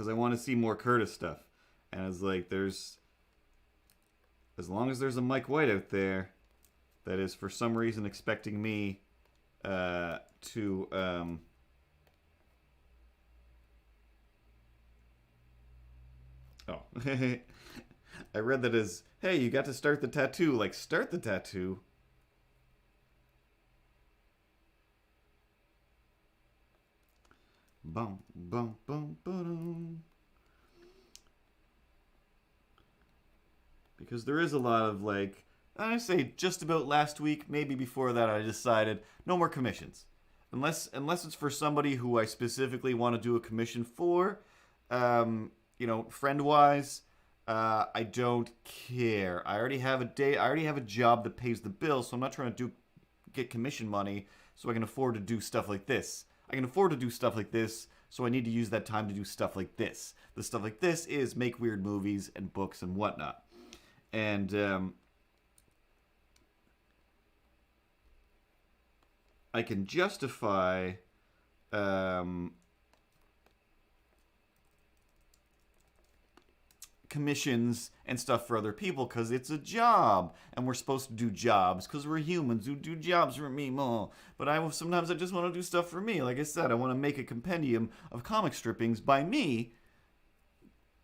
I want to see more Curtis stuff. And it's like, as long as there's a Mike White out there that is for some reason expecting me to oh I read that as, hey, you got to start the tattoo. Like, start the tattoo? Bum, bum, bum, ba-dum. Because there is a lot of, like, I say just about last week, maybe before that, I decided no more commissions. unless it's for somebody who I specifically want to do a commission for, friend wise, I don't care. I already have a job that pays the bill, so I'm not trying to get commission money so I can afford to do stuff like this. I can afford to do stuff like this, so I need to use that time to do stuff like this. The stuff like this is make weird movies and books and whatnot. And I can justify commissions and stuff for other people because it's a job and we're supposed to do jobs because we're humans who do jobs for me more. But sometimes I just want to do stuff for me. Like I said, I want to make a compendium of comic strippings by me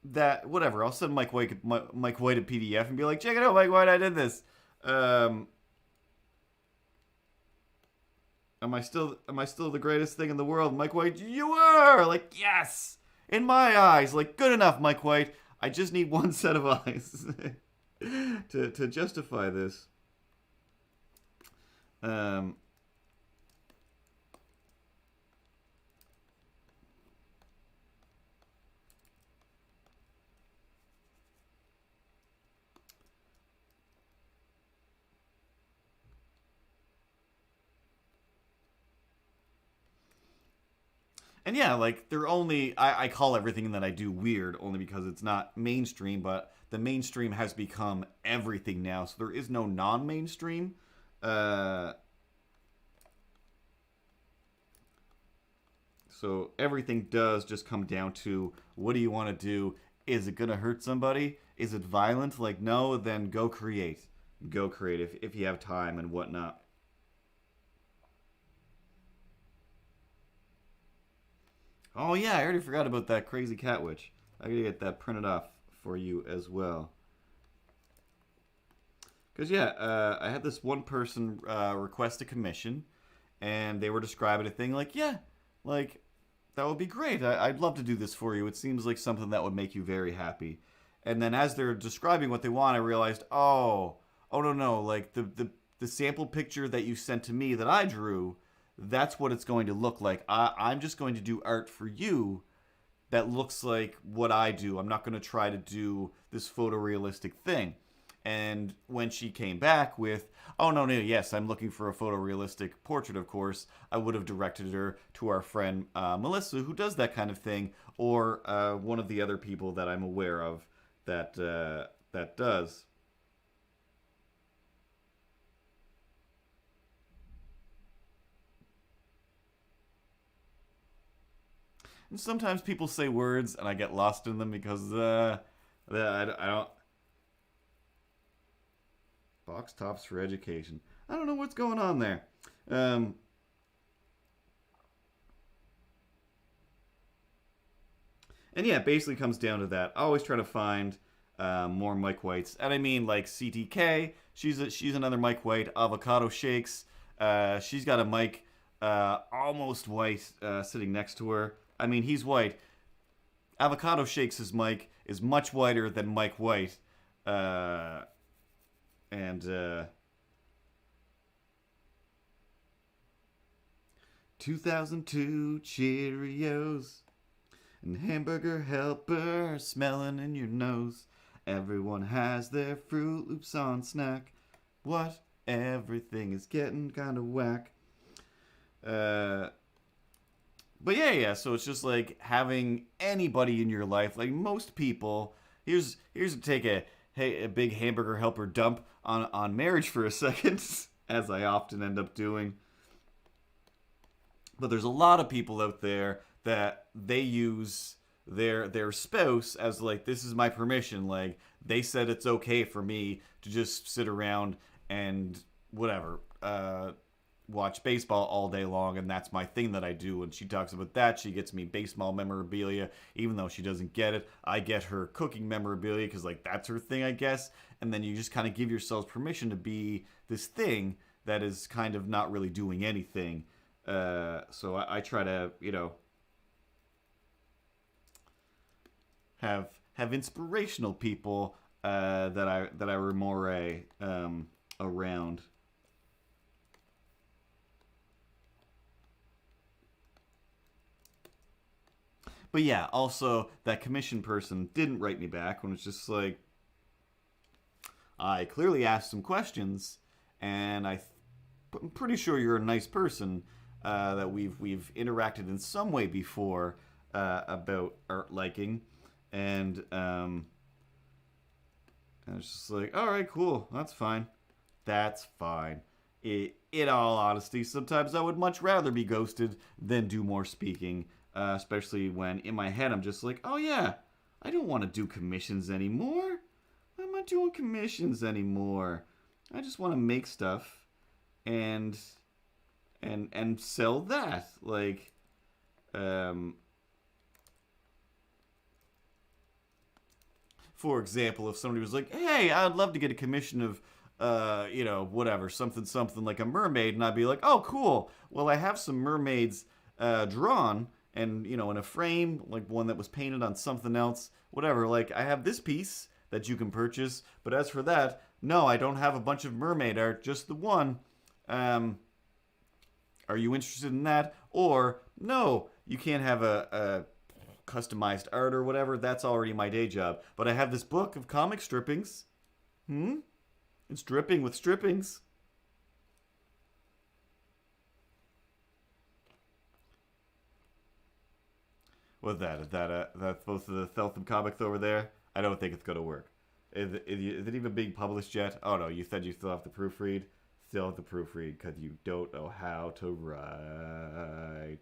that, whatever, I'll send Mike White a PDF and be like, check it out, Mike White, I did this. Am I still the greatest thing in the world? Mike White, you are! Like, yes! In my eyes, like, good enough, Mike White. I just need one set of eyes to justify this. And yeah, like, they're only... I call everything that I do weird only because it's not mainstream, but the mainstream has become everything now, so there is no non-mainstream. So everything does just come down to, what do you want to do? Is it going to hurt somebody? Is it violent? Like, no, then go create. Go create if you have time and whatnot. Oh yeah, I already forgot about that crazy cat witch. I gotta get that printed off for you as well. Because yeah, I had this one person request a commission, and they were describing a thing like, yeah, like, that would be great. I'd love to do this for you. It seems like something that would make you very happy. And then as they're describing what they want, I realized, oh no, like the sample picture that you sent to me that I drew, that's what it's going to look like. I'm just going to do art for you that looks like what I do. I'm not going to try to do this photorealistic thing. And when she came back with, oh, no, yes, I'm looking for a photorealistic portrait, of course, I would have directed her to our friend Melissa, who does that kind of thing, or one of the other people that I'm aware of that does. And sometimes people say words and I get lost in them because I don't... Box tops for education. I don't know what's going on there. And yeah, it basically comes down to that. I always try to find more Mike Whites. And I mean, like, CTK, she's another Mike White. Avocado Shakes, she's got a Mike almost white sitting next to her. I mean, he's white. Avocado Shakes' Mike is much whiter than Mike White. And 2002 Cheerios and hamburger helper smelling in your nose. Everyone has their Fruit Loops on snack. What? Everything is getting kind of whack. But yeah, so it's just like having anybody in your life, like most people. Here's to take a big hamburger helper dump on marriage for a second, as I often end up doing. But there's a lot of people out there that they use their spouse as like, this is my permission. Like, they said it's okay for me to just sit around and whatever, watch baseball all day long, and that's my thing that I do. And she talks about that. She gets me baseball memorabilia, even though she doesn't get it. I get her cooking memorabilia because, like, that's her thing, I guess. And then you just kind of give yourselves permission to be this thing that is kind of not really doing anything. So I try to, have inspirational people that I remore around. But yeah, also that commission person didn't write me back when it's just like, I clearly asked some questions, and I'm pretty sure you're a nice person, that we've interacted in some way before, about art liking, and I was just like, all right, cool, that's fine. That's fine. In all honesty, sometimes I would much rather be ghosted than do more speaking, especially when in my head I'm just like, oh yeah, I don't want to do commissions anymore. I'm not doing commissions anymore. I just want to make stuff and sell that. Like, for example, if somebody was like, hey, I'd love to get a commission of, whatever, something like a mermaid, and I'd be like, oh, cool. Well, I have some mermaids drawn, and, in a frame, like one that was painted on something else, whatever. Like, I have this piece that you can purchase, but as for that, no, I don't have a bunch of mermaid art, just the one. Are you interested in that? Or, no, you can't have a customized art or whatever. That's already my day job. But I have this book of comic strippings. It's dripping with strippings. What's that? Is that's supposed to the sell some comics over there? I don't think it's gonna work. Is it even being published yet? Oh no, you said you still have to proofread. Still have to proofread because you don't know how to write.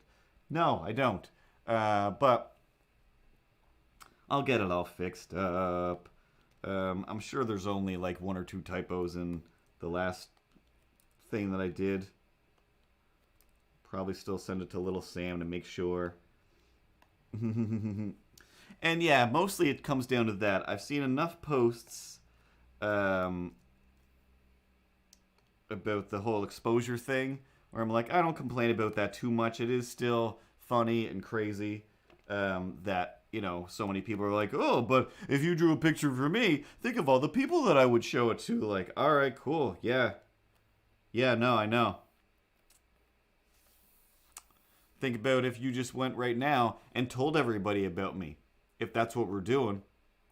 No, I don't. But I'll get it all fixed up. I'm sure there's only like 1 or 2 typos in the last thing that I did. Probably still send it to Little Sam to make sure. And yeah, mostly it comes down to that. I've seen enough posts about the whole exposure thing where I'm like, I don't complain about that too much. It is still funny and crazy that, so many people are like, oh, but if you drew a picture for me, think of all the people that I would show it to. Like, all right, cool. Yeah. Yeah, no, I know. Think about if you just went right now and told everybody about me. If that's what we're doing.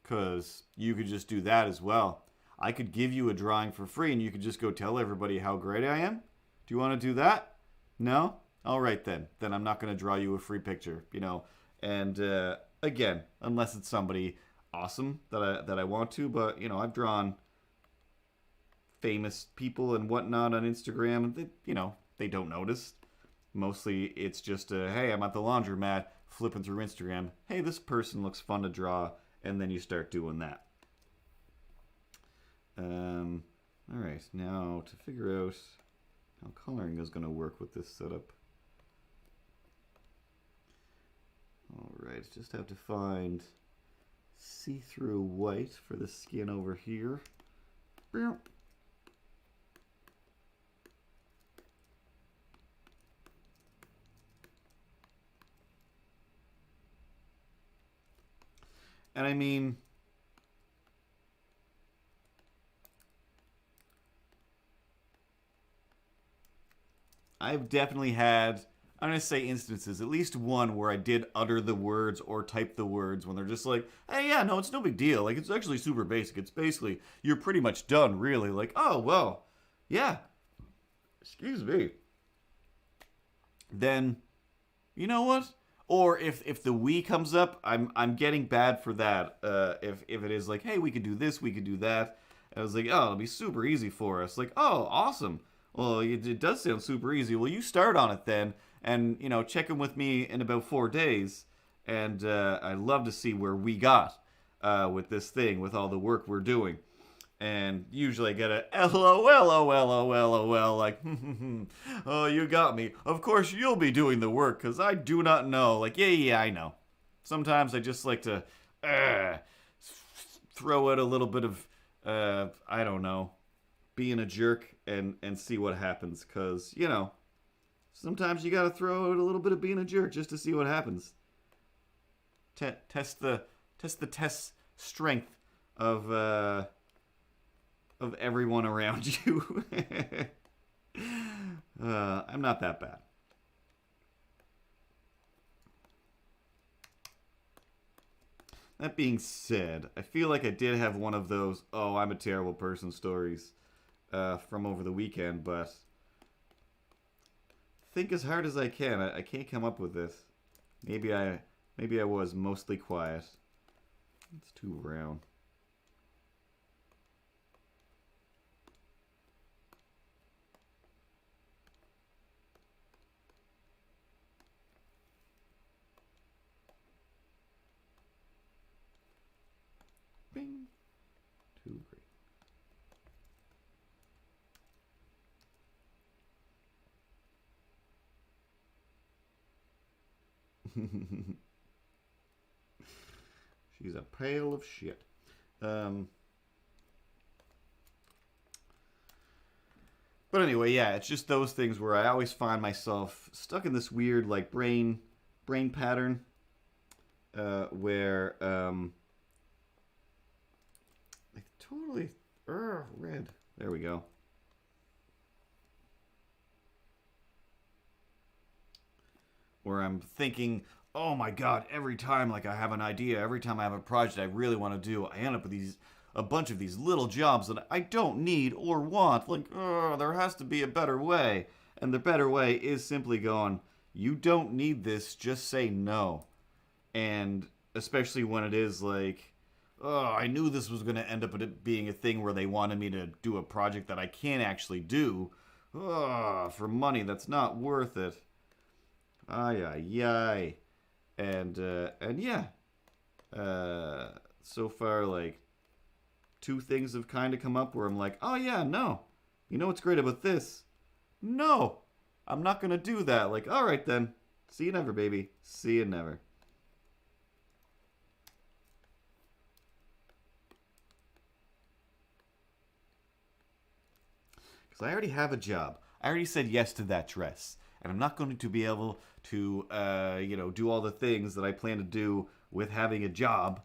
Because you could just do that as well. I could give you a drawing for free and you could just go tell everybody how great I am. Do you want to do that? No? All right then. Then I'm not going to draw you a free picture, And again, unless it's somebody awesome that I want to, but I've drawn famous people and whatnot on Instagram. And they don't notice. Mostly it's just hey, I'm at the laundromat flipping through Instagram. Hey, this person looks fun to draw, and then you start doing that. All right, now to figure out how coloring is going to work with this setup. All right, just have to find see-through white for the skin over here. And I mean, I've definitely had, I'm going to say instances, at least one where I did utter the words or type the words when they're just like, hey, yeah, no, it's no big deal. Like, it's actually super basic. It's basically, you're pretty much done, really. Like, oh, well, yeah. Excuse me. Then, you know what? Or if the we comes up, I'm getting bad for that. If it is like, hey, we could do this, we could do that. I was like, oh, it'll be super easy for us. Like, oh, awesome. Well, it does sound super easy. Well, you start on it then, and check in with me in about 4 days, and I'd love to see where we got with this thing, with all the work we're doing. And usually I get a LOL, like, oh, you got me. Of course you'll be doing the work, because I do not know. Like, yeah, I know. Sometimes I just like to throw out a little bit of, I don't know, being a jerk and see what happens. Because, sometimes you got to throw out a little bit of being a jerk just to see what happens. Test the strength of everyone around you. I'm not that bad. that being said, I feel like I did have one of those, oh, I'm a terrible person stories from over the weekend, but think as hard as I can. I can't come up with this. Maybe I was mostly quiet. It's too brown. Bing. Too great. She's a pail of shit. But anyway, yeah, it's just those things where I always find myself stuck in this weird like brain pattern where like totally red. There we go. Where I'm thinking, oh my god, every time like I have an idea, every time I have a project I really want to do, I end up with a bunch of these little jobs that I don't need or want. Like, there has to be a better way. And the better way is simply going, you don't need this, just say no. And especially when it is like, oh, I knew this was going to end up being a thing where they wanted me to do a project that I can't actually do. For money, that's not worth it. Ay, ay, ay. And yeah. So far, like, 2 things have kind of come up where I'm like, oh yeah, no. You know what's great about this? No. I'm not going to do that. Like, all right then. See you never, baby. See you never. Because I already have a job. I already said yes to that dress. And I'm not going to be able to, do all the things that I plan to do with having a job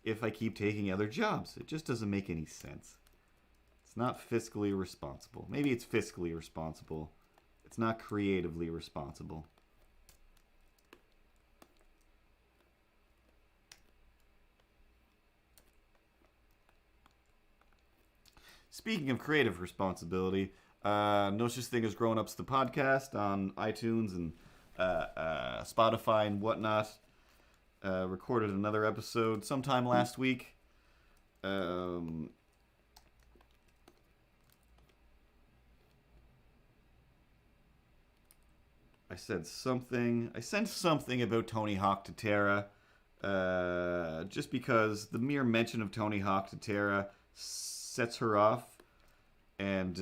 if I keep taking other jobs. It just doesn't make any sense. It's not fiscally responsible. Maybe it's fiscally responsible. It's not creatively responsible. Speaking of creative responsibility, no such thing as Grown Ups the podcast on iTunes and Spotify and whatnot. Recorded another episode sometime last week. I said something. I sent something about Tony Hawk to Tara. Just because the mere mention of Tony Hawk to Tara sets her off. And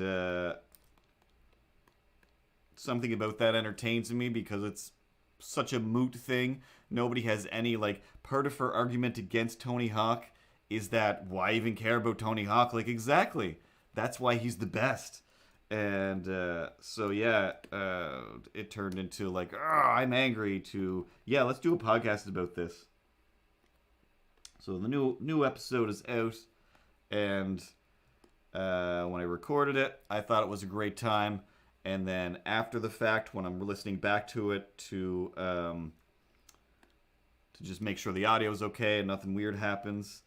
something about that entertains me because it's such a moot thing. Nobody has any, like, part of her argument against Tony Hawk is that, why even care about Tony Hawk? Like, exactly. That's why he's the best. And so, yeah, it turned into, like, I'm angry to, yeah, let's do a podcast about this. So the new episode is out. And when I recorded it, I thought it was a great time. And then after the fact, when I'm listening back to it to just make sure the audio is okay and nothing weird happens,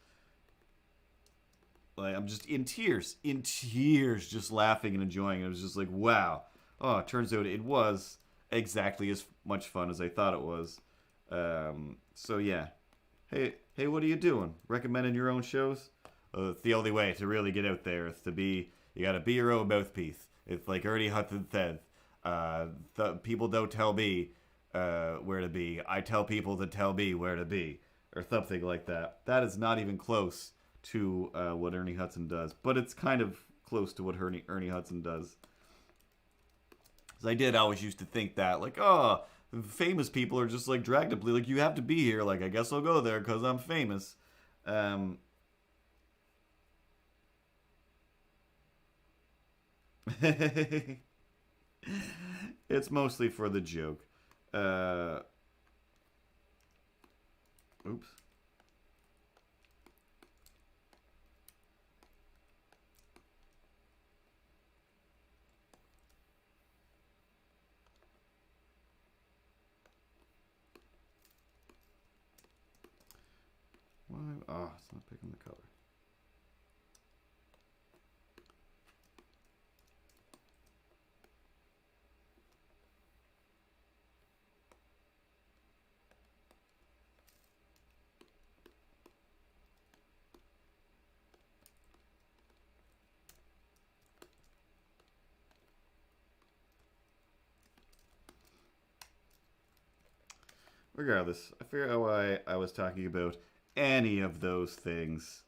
like, I'm just in tears, just laughing and enjoying it. It was just like, wow. Oh, it turns out it was exactly as much fun as I thought it was. So yeah. Hey, what are you doing? Recommending your own shows? It's the only way to really get out there is to be, you gotta be your own mouthpiece. It's like Ernie Hudson said, the people don't tell me where to be. I tell people to tell me where to be. Or something like that. That is not even close to what Ernie Hudson does. But it's kind of close to what Ernie Hudson does. Because I did always used to think that, like, oh, famous people are just like dragged up. Like, you have to be here. Like, I guess I'll go there because I'm famous. It's mostly for the joke. Oops. Why Oh, it's not picking the color. Regardless, I figure out why I was talking about any of those things.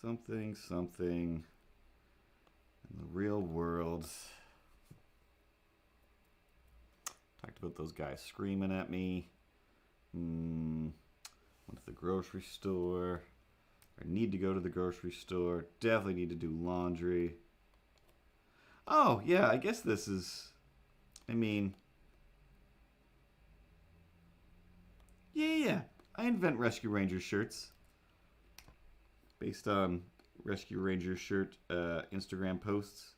Something in the real world. Talked about those guys screaming at me. Went to the grocery store. I need to go to the grocery store. Definitely need to do laundry. Oh, yeah, I guess this is... I mean... Yeah. I invent Rescue Ranger shirts. Based on Rescue Ranger shirt Instagram posts.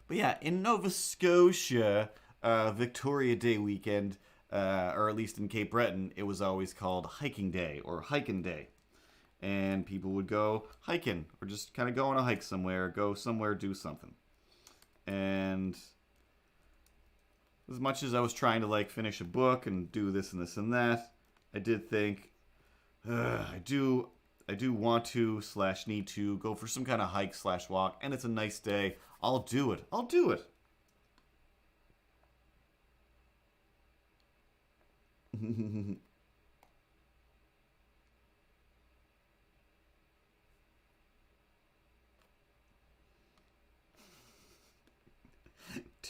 But yeah, in Nova Scotia, Victoria Day weekend, or at least in Cape Breton, it was always called Hiking Day or Hikin' Day. And people would go hiking or just kind of go on a hike somewhere, go somewhere, do something. And as much as I was trying to like finish a book and do this and this and that, I did think, I do want to / need to go for some kind of hike / walk, and it's a nice day. I'll do it.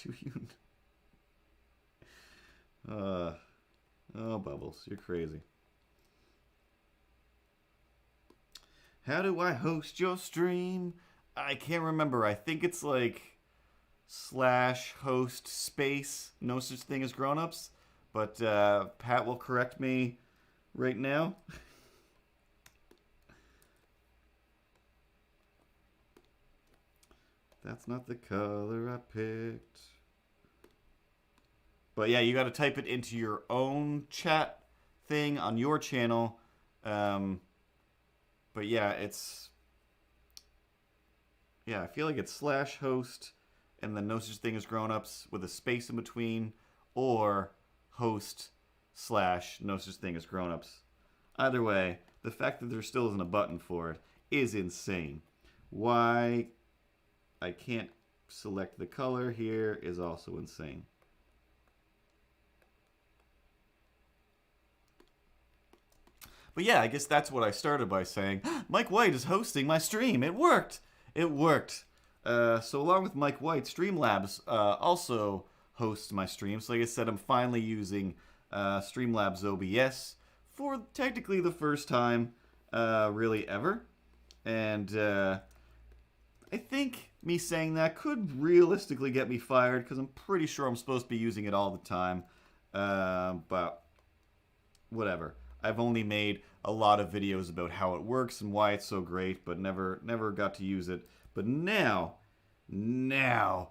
Do you? Oh, Bubbles, you're crazy. How do I host your stream? I can't remember. I think it's like /host space. No such thing as grown-ups. But Pat will correct me right now. That's not the color I picked. But yeah, you got to type it into your own chat thing on your channel. But yeah, it's... Yeah, I feel like it's /host and then no such thing as grown-ups with a space in between, or host / no such thing as grown-ups. Either way, the fact that there still isn't a button for it is insane. Why I can't select the color here is also insane. But yeah, I guess that's what I started by saying. Mike White is hosting my stream. It worked. It worked. So along with Mike White, Streamlabs also hosts my streams. Like I said, I'm finally using Streamlabs OBS for technically the first time really ever. And I think me saying that could realistically get me fired because I'm pretty sure I'm supposed to be using it all the time. But whatever. I've only made a lot of videos about how it works and why it's so great, but never got to use it. But now, there's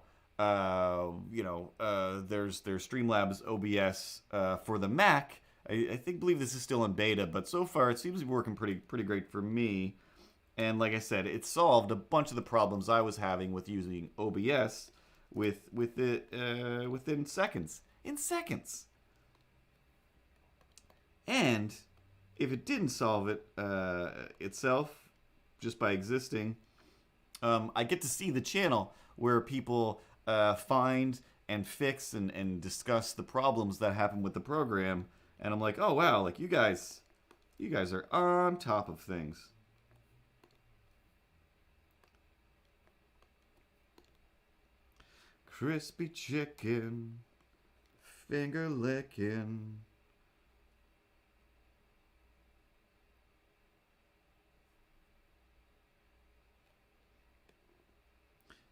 Streamlabs OBS for the Mac. I believe this is still in beta, but so far it seems to be working pretty great for me. And like I said, it solved a bunch of the problems I was having with using OBS within seconds. In seconds. And if it didn't solve it itself, just by existing, I get to see the channel where people find and fix and discuss the problems that happen with the program. And I'm like, oh wow, like you guys are on top of things. Crispy chicken, finger licking.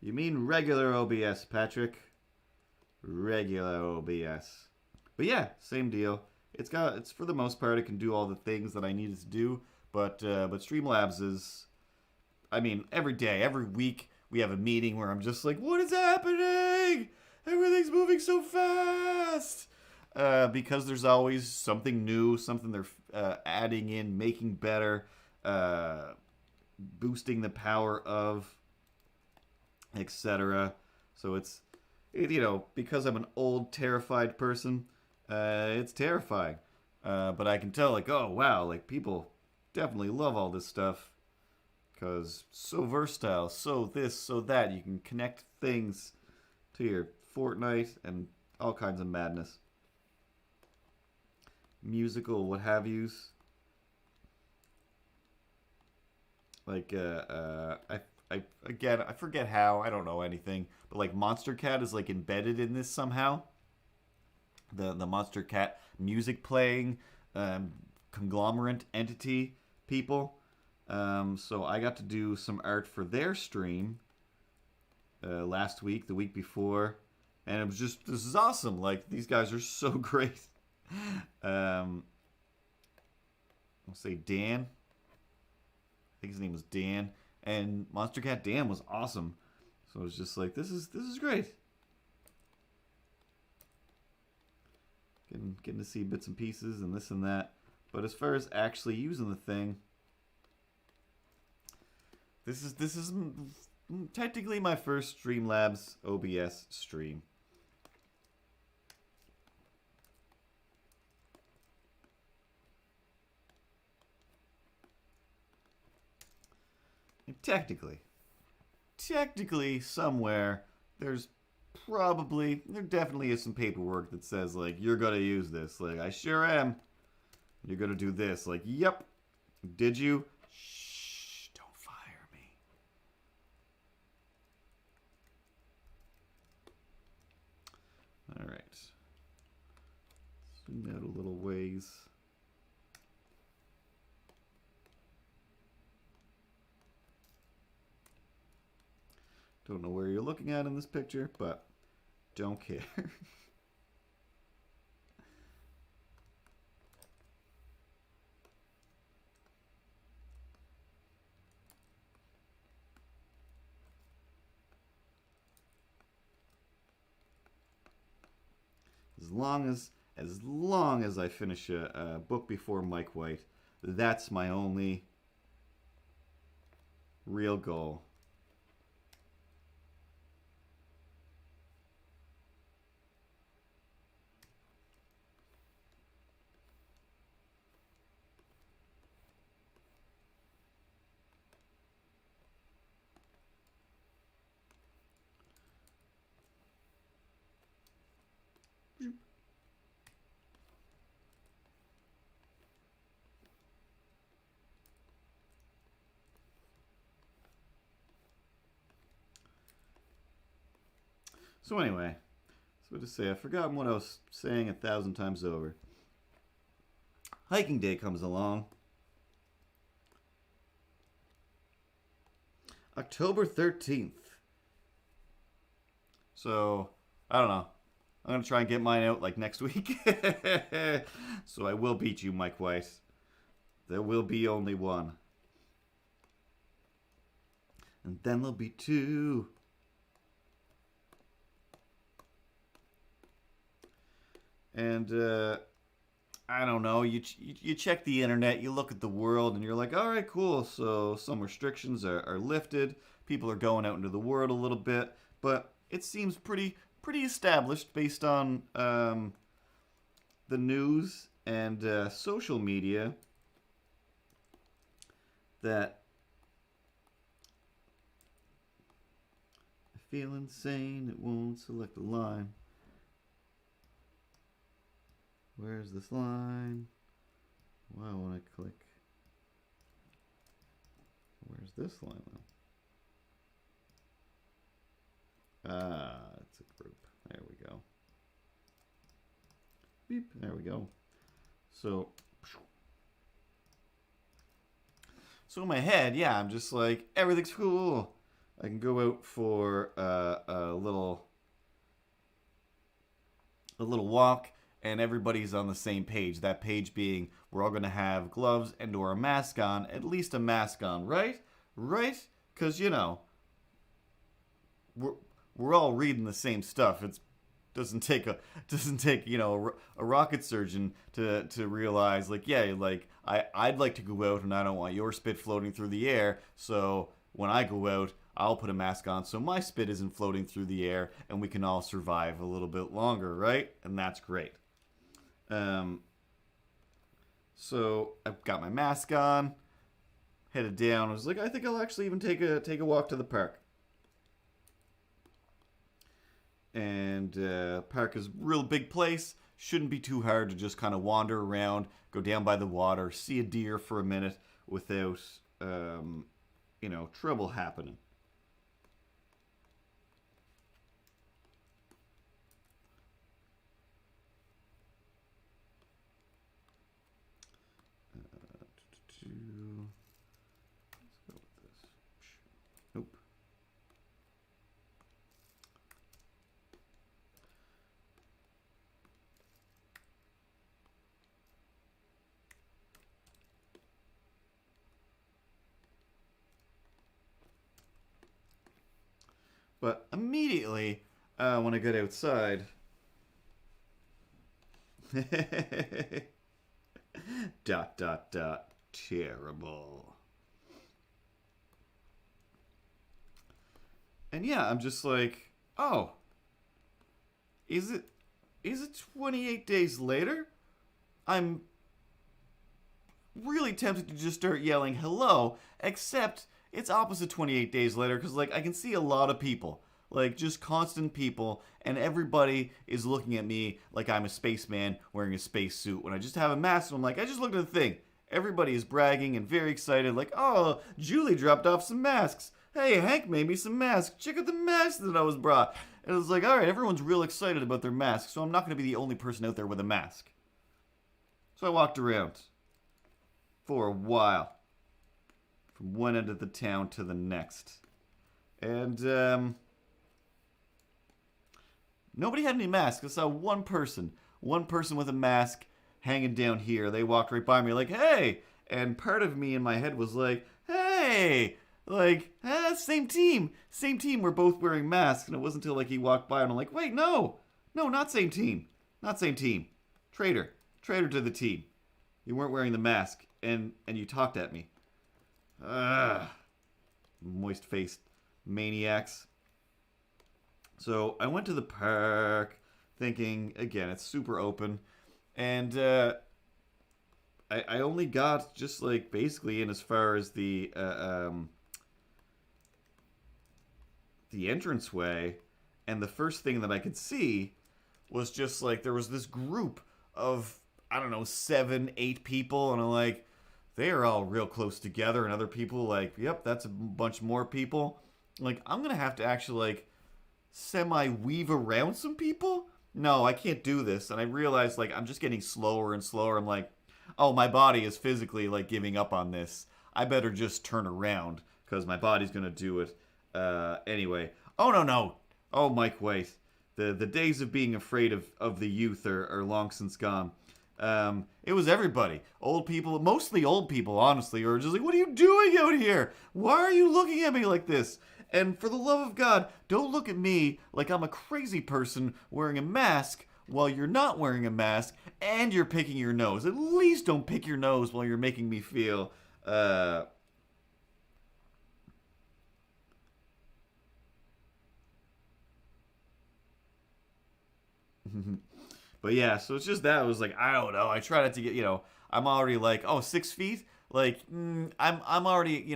You mean regular OBS, Patrick? Regular OBS. But yeah, same deal. It's for the most part, it can do all the things that I needed to do. But Streamlabs is, I mean, every day, every week, we have a meeting where I'm just like, what is happening? Everything's moving so fast. Because there's always something new, something they're adding in, making better, boosting the power of, etc. So because I'm an old, terrified person, it's terrifying. But I can tell, like, oh, wow, like, people definitely love all this stuff. Because so versatile, so this, so that. You can connect things to your Fortnite and all kinds of madness. Musical, what have yous. Like, I forget how, I don't know anything. But, like, Monster Cat is, like, embedded in this somehow. The Monster Cat music playing, conglomerate entity people. So I got to do some art for their stream last week, the week before, and it was just, this is awesome. Like, these guys are so great. I'll say Dan. I think his name was Dan, and Monster Cat Dan was awesome. So I was just like, this is great. Getting to see bits and pieces and this and that. But as far as actually using the thing, this is technically my first Streamlabs OBS stream. And technically somewhere there definitely is some paperwork that says, like, you're gonna use this. Like, I sure am. You're gonna do this. Like, yep. Did you? Shh, don't fire me. All right. Zoom out a little ways. Don't know where you're looking at in this picture, but don't care. As long as I finish a book before Mike White, that's my only real goal. So anyway, so to say, I've forgotten what I was saying 1,000 times over. Hiking day comes along. October 13th. So, I don't know. I'm going to try and get mine out like next week. So I will beat you, Mike White. There will be only one. And then there'll be two. And, I don't know, you check the internet, you look at the world, and you're like, all right, cool, so some restrictions are lifted, people are going out into the world a little bit, but it seems pretty established based on the news and social media that I feel insane, it won't select the line. Where's this line? Wow, when I click. Where's this line though? Ah, it's a group. There we go. Beep, there we go. So in my head, yeah, I'm just like, everything's cool. I can go out for a little walk. And everybody's on the same page. That page being, we're all going to have gloves and or a mask on. At least a mask on, right? Right? Because, you know, we're we're all reading the same stuff. It doesn't take a rocket surgeon to realize like yeah like I'd like to go out and I don't want your spit floating through the air. So when I go out, I'll put a mask on so my spit isn't floating through the air and we can all survive a little bit longer, right? And that's great. So I've got my mask on, headed down. I was like, I think I'll actually even take a walk to the park. And park is a real big place. Shouldn't be too hard to just kind of wander around, go down by the water, see a deer for a minute without, trouble happening. Let's go with this. Nope. But immediately, when I get outside, dot dot dot, terrible. And yeah, I'm just like, oh, is it 28 days later? I'm really tempted to just start yelling hello, except it's opposite 28 days later because like I can see a lot of people, like just constant people, and everybody is looking at me like I'm a spaceman wearing a spacesuit when I just have a mask. And I'm like, I just looked at the thing. Everybody is bragging and very excited, like, oh, Julie dropped off some masks. Hey, Hank made me some masks. Check out the masks that I was brought. And it was like, all right, everyone's real excited about their masks, so I'm not going to be the only person out there with a mask. So I walked around for a while, from one end of the town to the next. And nobody had any masks. I saw one person with a mask hanging down here. They walked right by me like, hey! And part of me in my head was like, hey! Like, same team. Same team, we're both wearing masks. And it wasn't until like he walked by and I'm like, wait, no! No, not same team. Not same team. Traitor. Traitor to the team. You weren't wearing the mask. And you talked at me. Moist-faced maniacs. So I went to the park thinking, again, it's super open. And I only got just like basically in as far as the entranceway. And the first thing that I could see was just like there was this group of, I don't know, 7, 8 people. And I'm like, they are all real close together. And other people like, yep, that's a bunch more people. Like, I'm going to have to actually like semi-weave around some people. No, I can't do this. And I realized like I'm just getting slower and slower. I'm like, oh, my body is physically like giving up on this. I better just turn around because my body's going to do it anyway. Oh, no. Oh, Mike, wait. The days of being afraid of the youth are long since gone. It was everybody. Old people, mostly old people, honestly, were just like, what are you doing out here? Why are you looking at me like this? And for the love of God, don't look at me like I'm a crazy person wearing a mask while you're not wearing a mask and you're picking your nose. At least don't pick your nose while you're making me feel, But yeah, so it's just that. It was like, I don't know. I try not to get, I'm already like, 6 feet? Like, I'm already,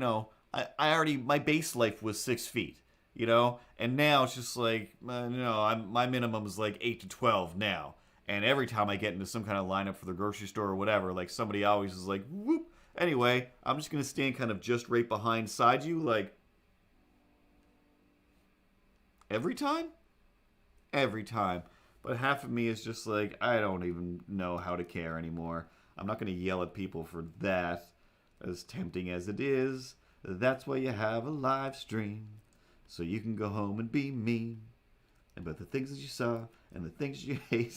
I already, my base life was 6 feet, And now it's just like, my minimum is like 8 to 12 now. And every time I get into some kind of lineup for the grocery store or whatever, like somebody always is like, whoop. Anyway, I'm just going to stand kind of just right behind side you, like, every time? Every time. But half of me is just like, I don't even know how to care anymore. I'm not going to yell at people for that, as tempting as it is. That's why you have a live stream, so you can go home and be mean about the things that you saw and the things you hate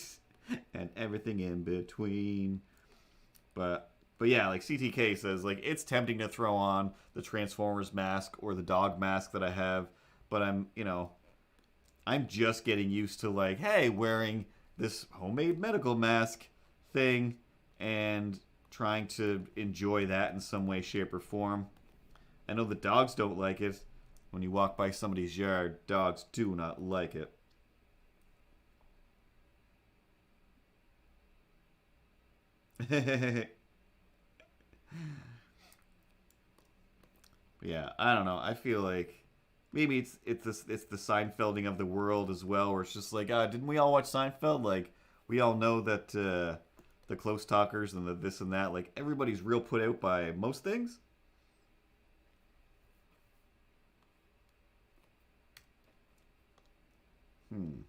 and everything in between. But yeah, like CTK says, like, it's tempting to throw on the Transformers mask or the dog mask that I have, but I'm, I'm just getting used to like, hey, wearing this homemade medical mask thing and trying to enjoy that in some way, shape, or form. I know the dogs don't like it. When you walk by somebody's yard, dogs do not like it. Yeah, I don't know. I feel like maybe it's the Seinfelding of the world as well, where it's just like, didn't we all watch Seinfeld? Like, we all know that the close talkers and the this and that, like everybody's real put out by most things. Hmm.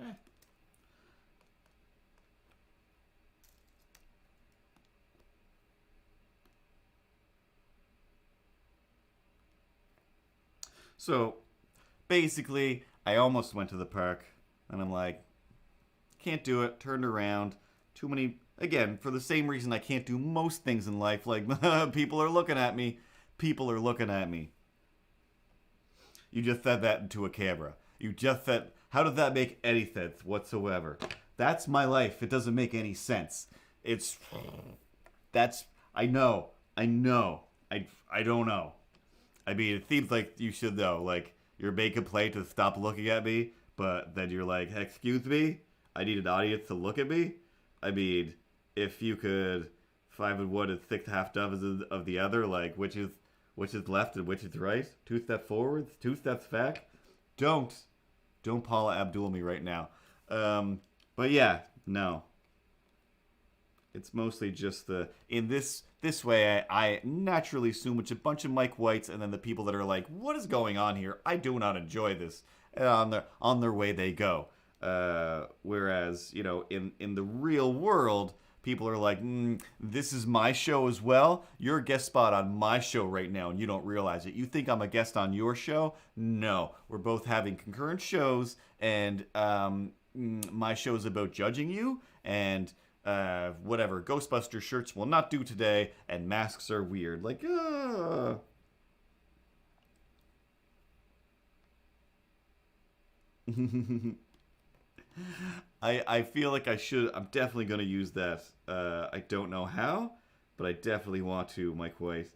Eh. So basically, I almost went to the park, and I'm like, can't do it. Turned around. Too many. Again, for the same reason I can't do most things in life. Like, people are looking at me. People are looking at me. You just said that into a camera. You just said, how did that make any sense whatsoever? That's my life. It doesn't make any sense. It's, that's, I know. I know. I don't know. I mean, it seems like you should know. Like, you're making play to stop looking at me, but then you're like, excuse me? I need an audience to look at me? I mean, if you could 5 and 1 and 6 half dozen of the other, like, which is left and which is right? 2 steps forward, 2 steps back? Don't Paula Abdul me right now. But yeah, no. It's mostly just in this way I naturally assume it's a bunch of Mike Whites and then the people that are like, what is going on here? I do not enjoy this. And on their way they go. Whereas, you know, in the real world, people are like, this is my show as well. You're a guest spot on my show right now, and you don't realize it. You think I'm a guest on your show? No. We're both having concurrent shows, and my show is about judging you, and whatever. Ghostbuster shirts will not do today, and masks are weird. Like, I feel like I should. I'm definitely going to use that. I don't know how, but I definitely want to, Mike White.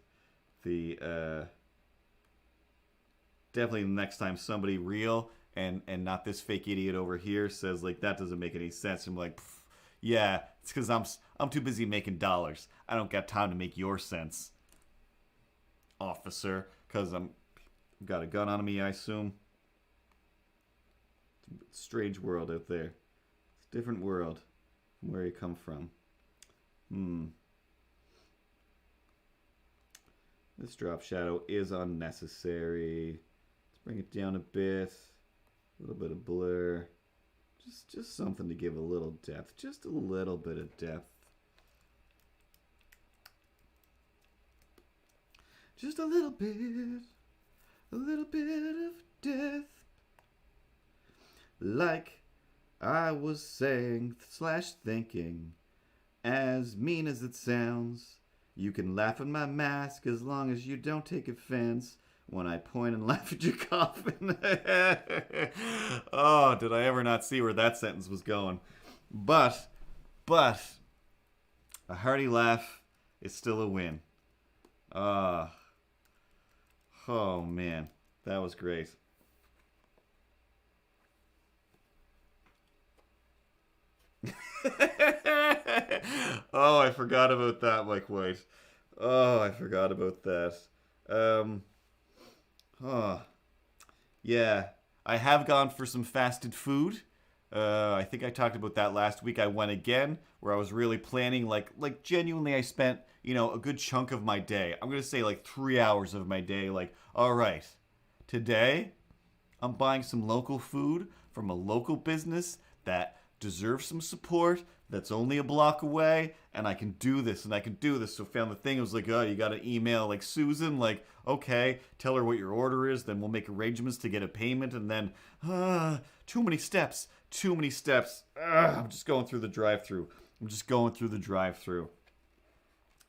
Definitely the next time somebody real and not this fake idiot over here says, like, that doesn't make any sense. I'm like, yeah, it's because I'm too busy making dollars. I don't got time to make your sense, officer. Because I've got a gun on me, I assume. Strange world out there. It's a different world from where you come from. This drop shadow is unnecessary. Let's bring it down a bit. A little bit of blur. Just something to give a little depth. Just a little bit of depth. Just a little bit. A little bit of depth. Like I was saying / thinking, as mean as it sounds, you can laugh at my mask as long as you don't take offense when I point and laugh at your coffin. Oh, did I ever not see where that sentence was going? But, a hearty laugh is still a win. Oh man, that was great. Oh, I forgot about that, Mike White. Oh, I forgot about that. Yeah, I have gone for some fasted food. I think I talked about that last week. I went again, where I was really planning, like genuinely I spent, a good chunk of my day. I'm going to say like 3 hours of my day. Like, all right, today I'm buying some local food from a local business that deserve some support that's only a block away, and I can do this, and I can do this. So found the thing. It was like, oh, you got to email like Susan, like, okay, tell her what your order is, then we'll make arrangements to get a payment, and then, too many steps. I'm just going through the drive-through.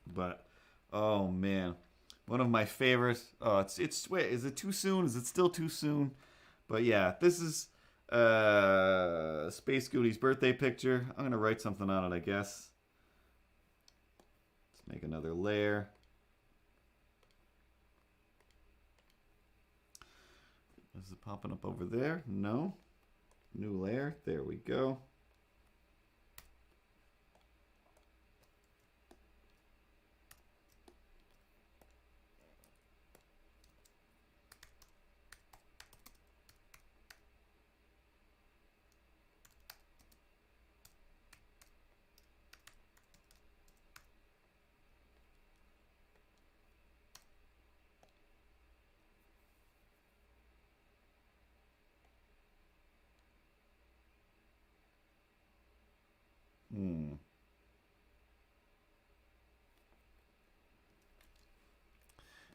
But, oh man, one of my favorites. Oh, wait, is it too soon? Is it still too soon? But yeah, this is Space Goonies birthday picture. I'm gonna write something on it, I guess. Let's make another layer. Is it popping up over there? No. New layer. There we go.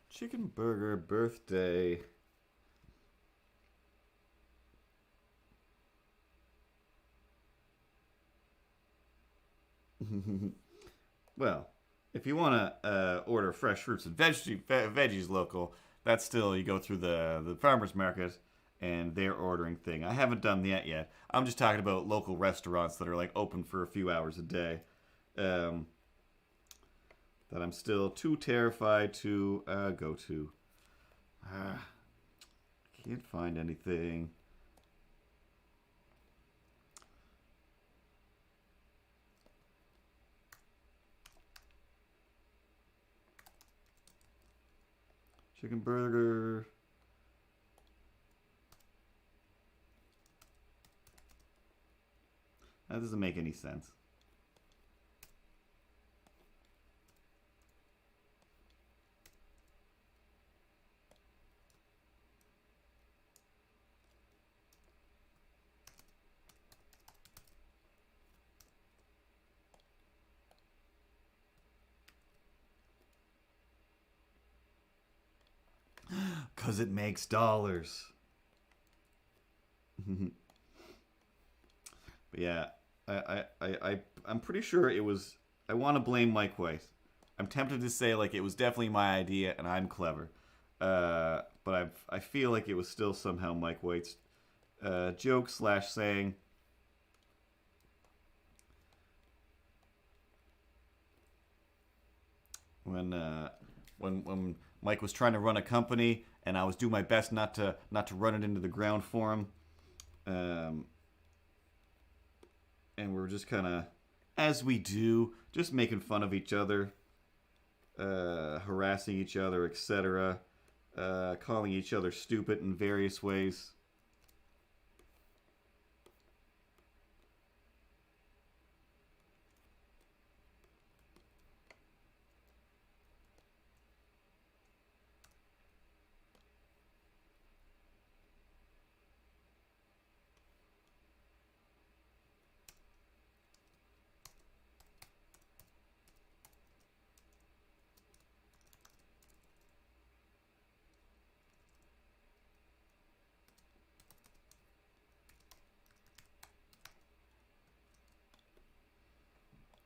Chicken burger birthday. Well, if you want to order fresh fruits and veggies local, that's still, you go through the farmer's market and they're ordering thing. I haven't done that yet. I'm just talking about local restaurants that are like open for a few hours a day. That I'm still too terrified to go to. Can't find anything. Chicken burger. That doesn't make any sense. Because it makes dollars. But yeah, I'm pretty sure it was. I want to blame Mike White. I'm tempted to say like it was definitely my idea and I'm clever, but I feel like it was still somehow Mike White's joke / saying. When Mike was trying to run a company and I was doing my best not to run it into the ground for him. And we're just kind of, as we do, just making fun of each other, harassing each other, etc., calling each other stupid in various ways.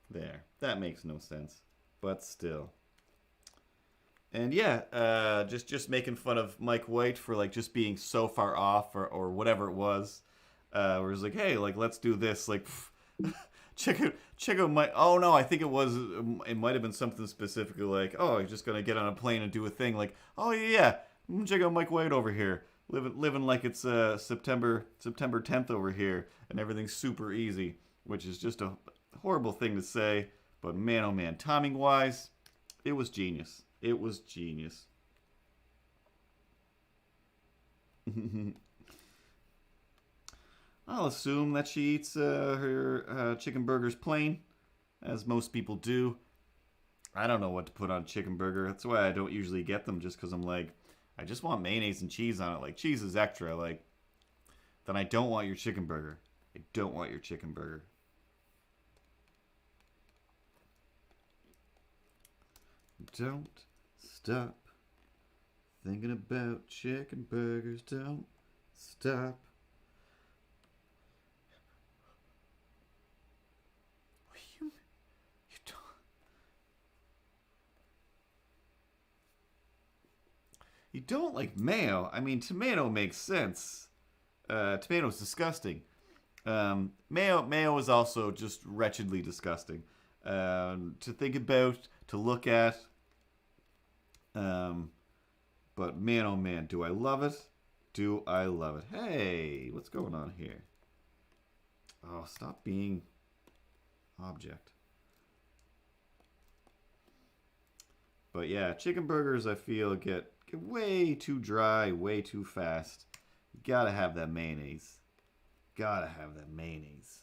There. That makes no sense. But still. And yeah, just making fun of Mike White for like just being so far off or whatever it was. Where it's like, hey, like let's do this. Like, check out Mike. Oh no, I think it might have been something specifically like, oh, you're just gonna get on a plane and do a thing. Like, oh yeah, check out Mike White over here, living like it's September 10th over here, and everything's super easy, which is just a horrible thing to say, but man, oh man, timing wise, it was genius. It was genius. I'll assume that she eats her chicken burgers plain, as most people do. I don't know what to put on a chicken burger. That's why I don't usually get them, just because I'm like, I just want mayonnaise and cheese on it. Like, cheese is extra. Like, then I don't want your chicken burger. I don't want your chicken burger. Don't stop thinking about chicken burgers. Don't stop. You don't. You don't like mayo. I mean, tomato makes sense. Tomato's disgusting. Mayo is also just wretchedly disgusting. To think about, to look at. But man, oh man, do I love it? Do I love it? Hey, what's going on here? Oh, stop being object. But yeah, chicken burgers I feel get way too dry, way too fast. You gotta have that mayonnaise. Gotta have that mayonnaise.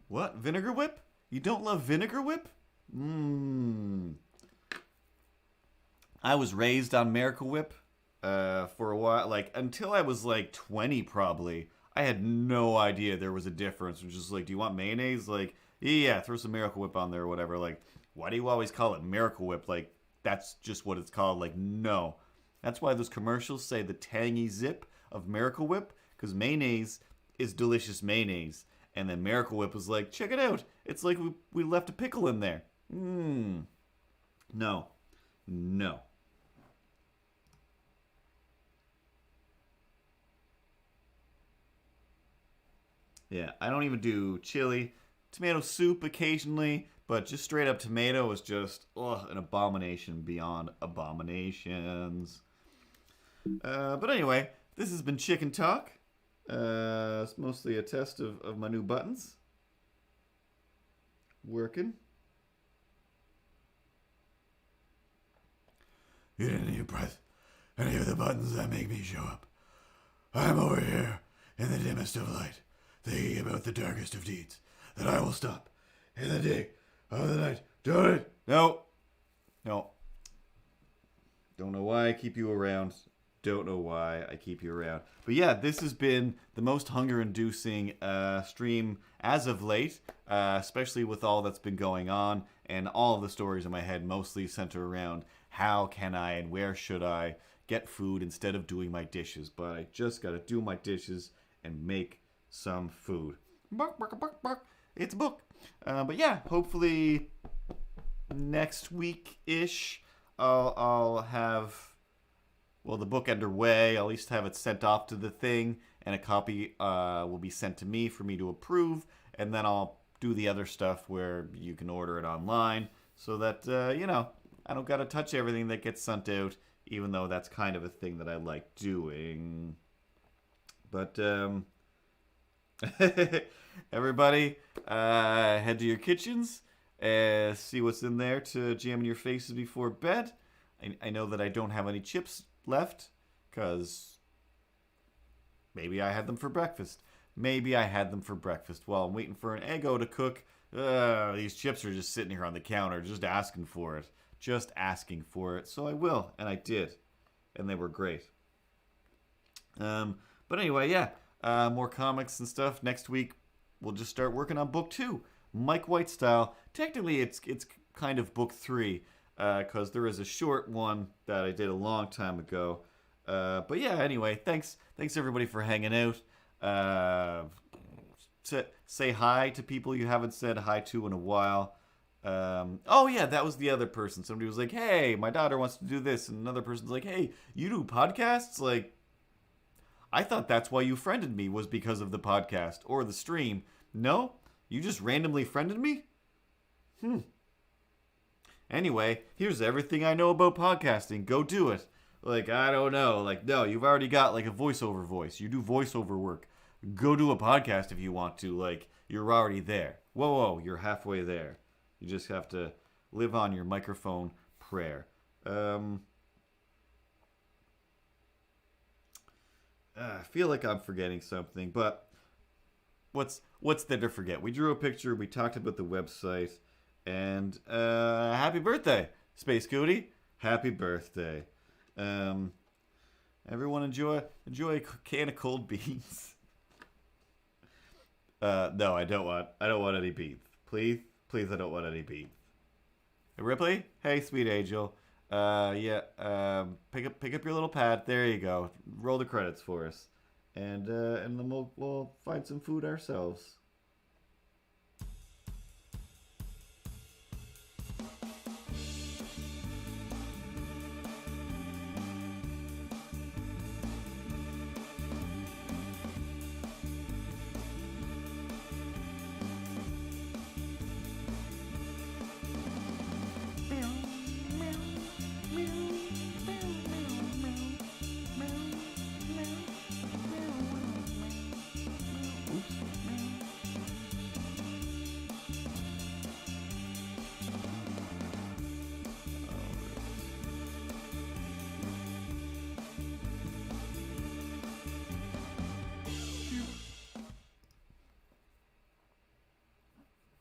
What? Vinegar Whip? You don't love Vinegar Whip? Mmm. I was raised on Miracle Whip for a while. Like, until I was like 20 probably. I had no idea there was a difference. It was just like, do you want mayonnaise? Like, yeah, throw some Miracle Whip on there or whatever. Like, why do you always call it Miracle Whip? Like, that's just what it's called. Like, no. That's why those commercials say the tangy zip of Miracle Whip. Because mayonnaise is delicious mayonnaise. And then Miracle Whip was like, check it out. It's like we left a pickle in there. No. No. Yeah, I don't even do chili. Tomato soup occasionally, but just straight up tomato is just an abomination beyond abominations. But anyway, this has been Chicken Talk. It's mostly a test of my new buttons. Working. You didn't even press any of the buttons that make me show up. I'm over here in the dimmest of light, thinking about the darkest of deeds, that I will stop in the day of the night. Do it! No. No. Don't know why I keep you around. Don't know why I keep you around. But yeah, this has been the most hunger-inducing stream as of late, especially with all that's been going on and all of the stories in my head mostly center around how can I and where should I get food instead of doing my dishes. But I just got to do my dishes and make some food. Bark, bark, bark, bark. It's a book. But yeah, hopefully next week-ish I'll have... Well, the book underway. I'll at least have it sent off to the thing, and a copy will be sent to me for me to approve, and then I'll do the other stuff where you can order it online, so that, I don't gotta touch everything that gets sent out, even though that's kind of a thing that I like doing. But, everybody, head to your kitchens, see what's in there to jam in your faces before bed. I know that I don't have any chips left, because maybe I had them for breakfast. Maybe I had them for breakfast while I'm waiting for an Eggo to cook. These chips are just sitting here on the counter, just asking for it. Just asking for it. So I will, and I did. And they were great. But anyway, yeah. More comics and stuff. Next week, we'll just start working on book 2. Mike White style. Technically, it's kind of book 3. Because there is a short one that I did a long time ago. But yeah, anyway, thanks everybody for hanging out. Say hi to people you haven't said hi to in a while. Oh yeah, that was the other person. Somebody was like, hey, my daughter wants to do this. And another person's like, hey, you do podcasts? Like, I thought that's why you friended me, was because of the podcast or the stream. No? You just randomly friended me? Anyway, here's everything I know about podcasting. Go do it. Like, I don't know. Like, no, you've already got, like, a voiceover voice. You do voiceover work. Go do a podcast if you want to. Like, you're already there. Whoa, you're halfway there. You just have to live on your microphone prayer. I feel like I'm forgetting something, but what's there to forget? We drew a picture, we talked about the website, and happy birthday, Space Cootie. Happy birthday. Everyone enjoy a can of cold beans. No, I don't want any beans. Please, I don't want any beans. Ripley, hey, sweet angel. Yeah. Pick up your little pad. There you go. Roll the credits for us, and then we'll find some food ourselves.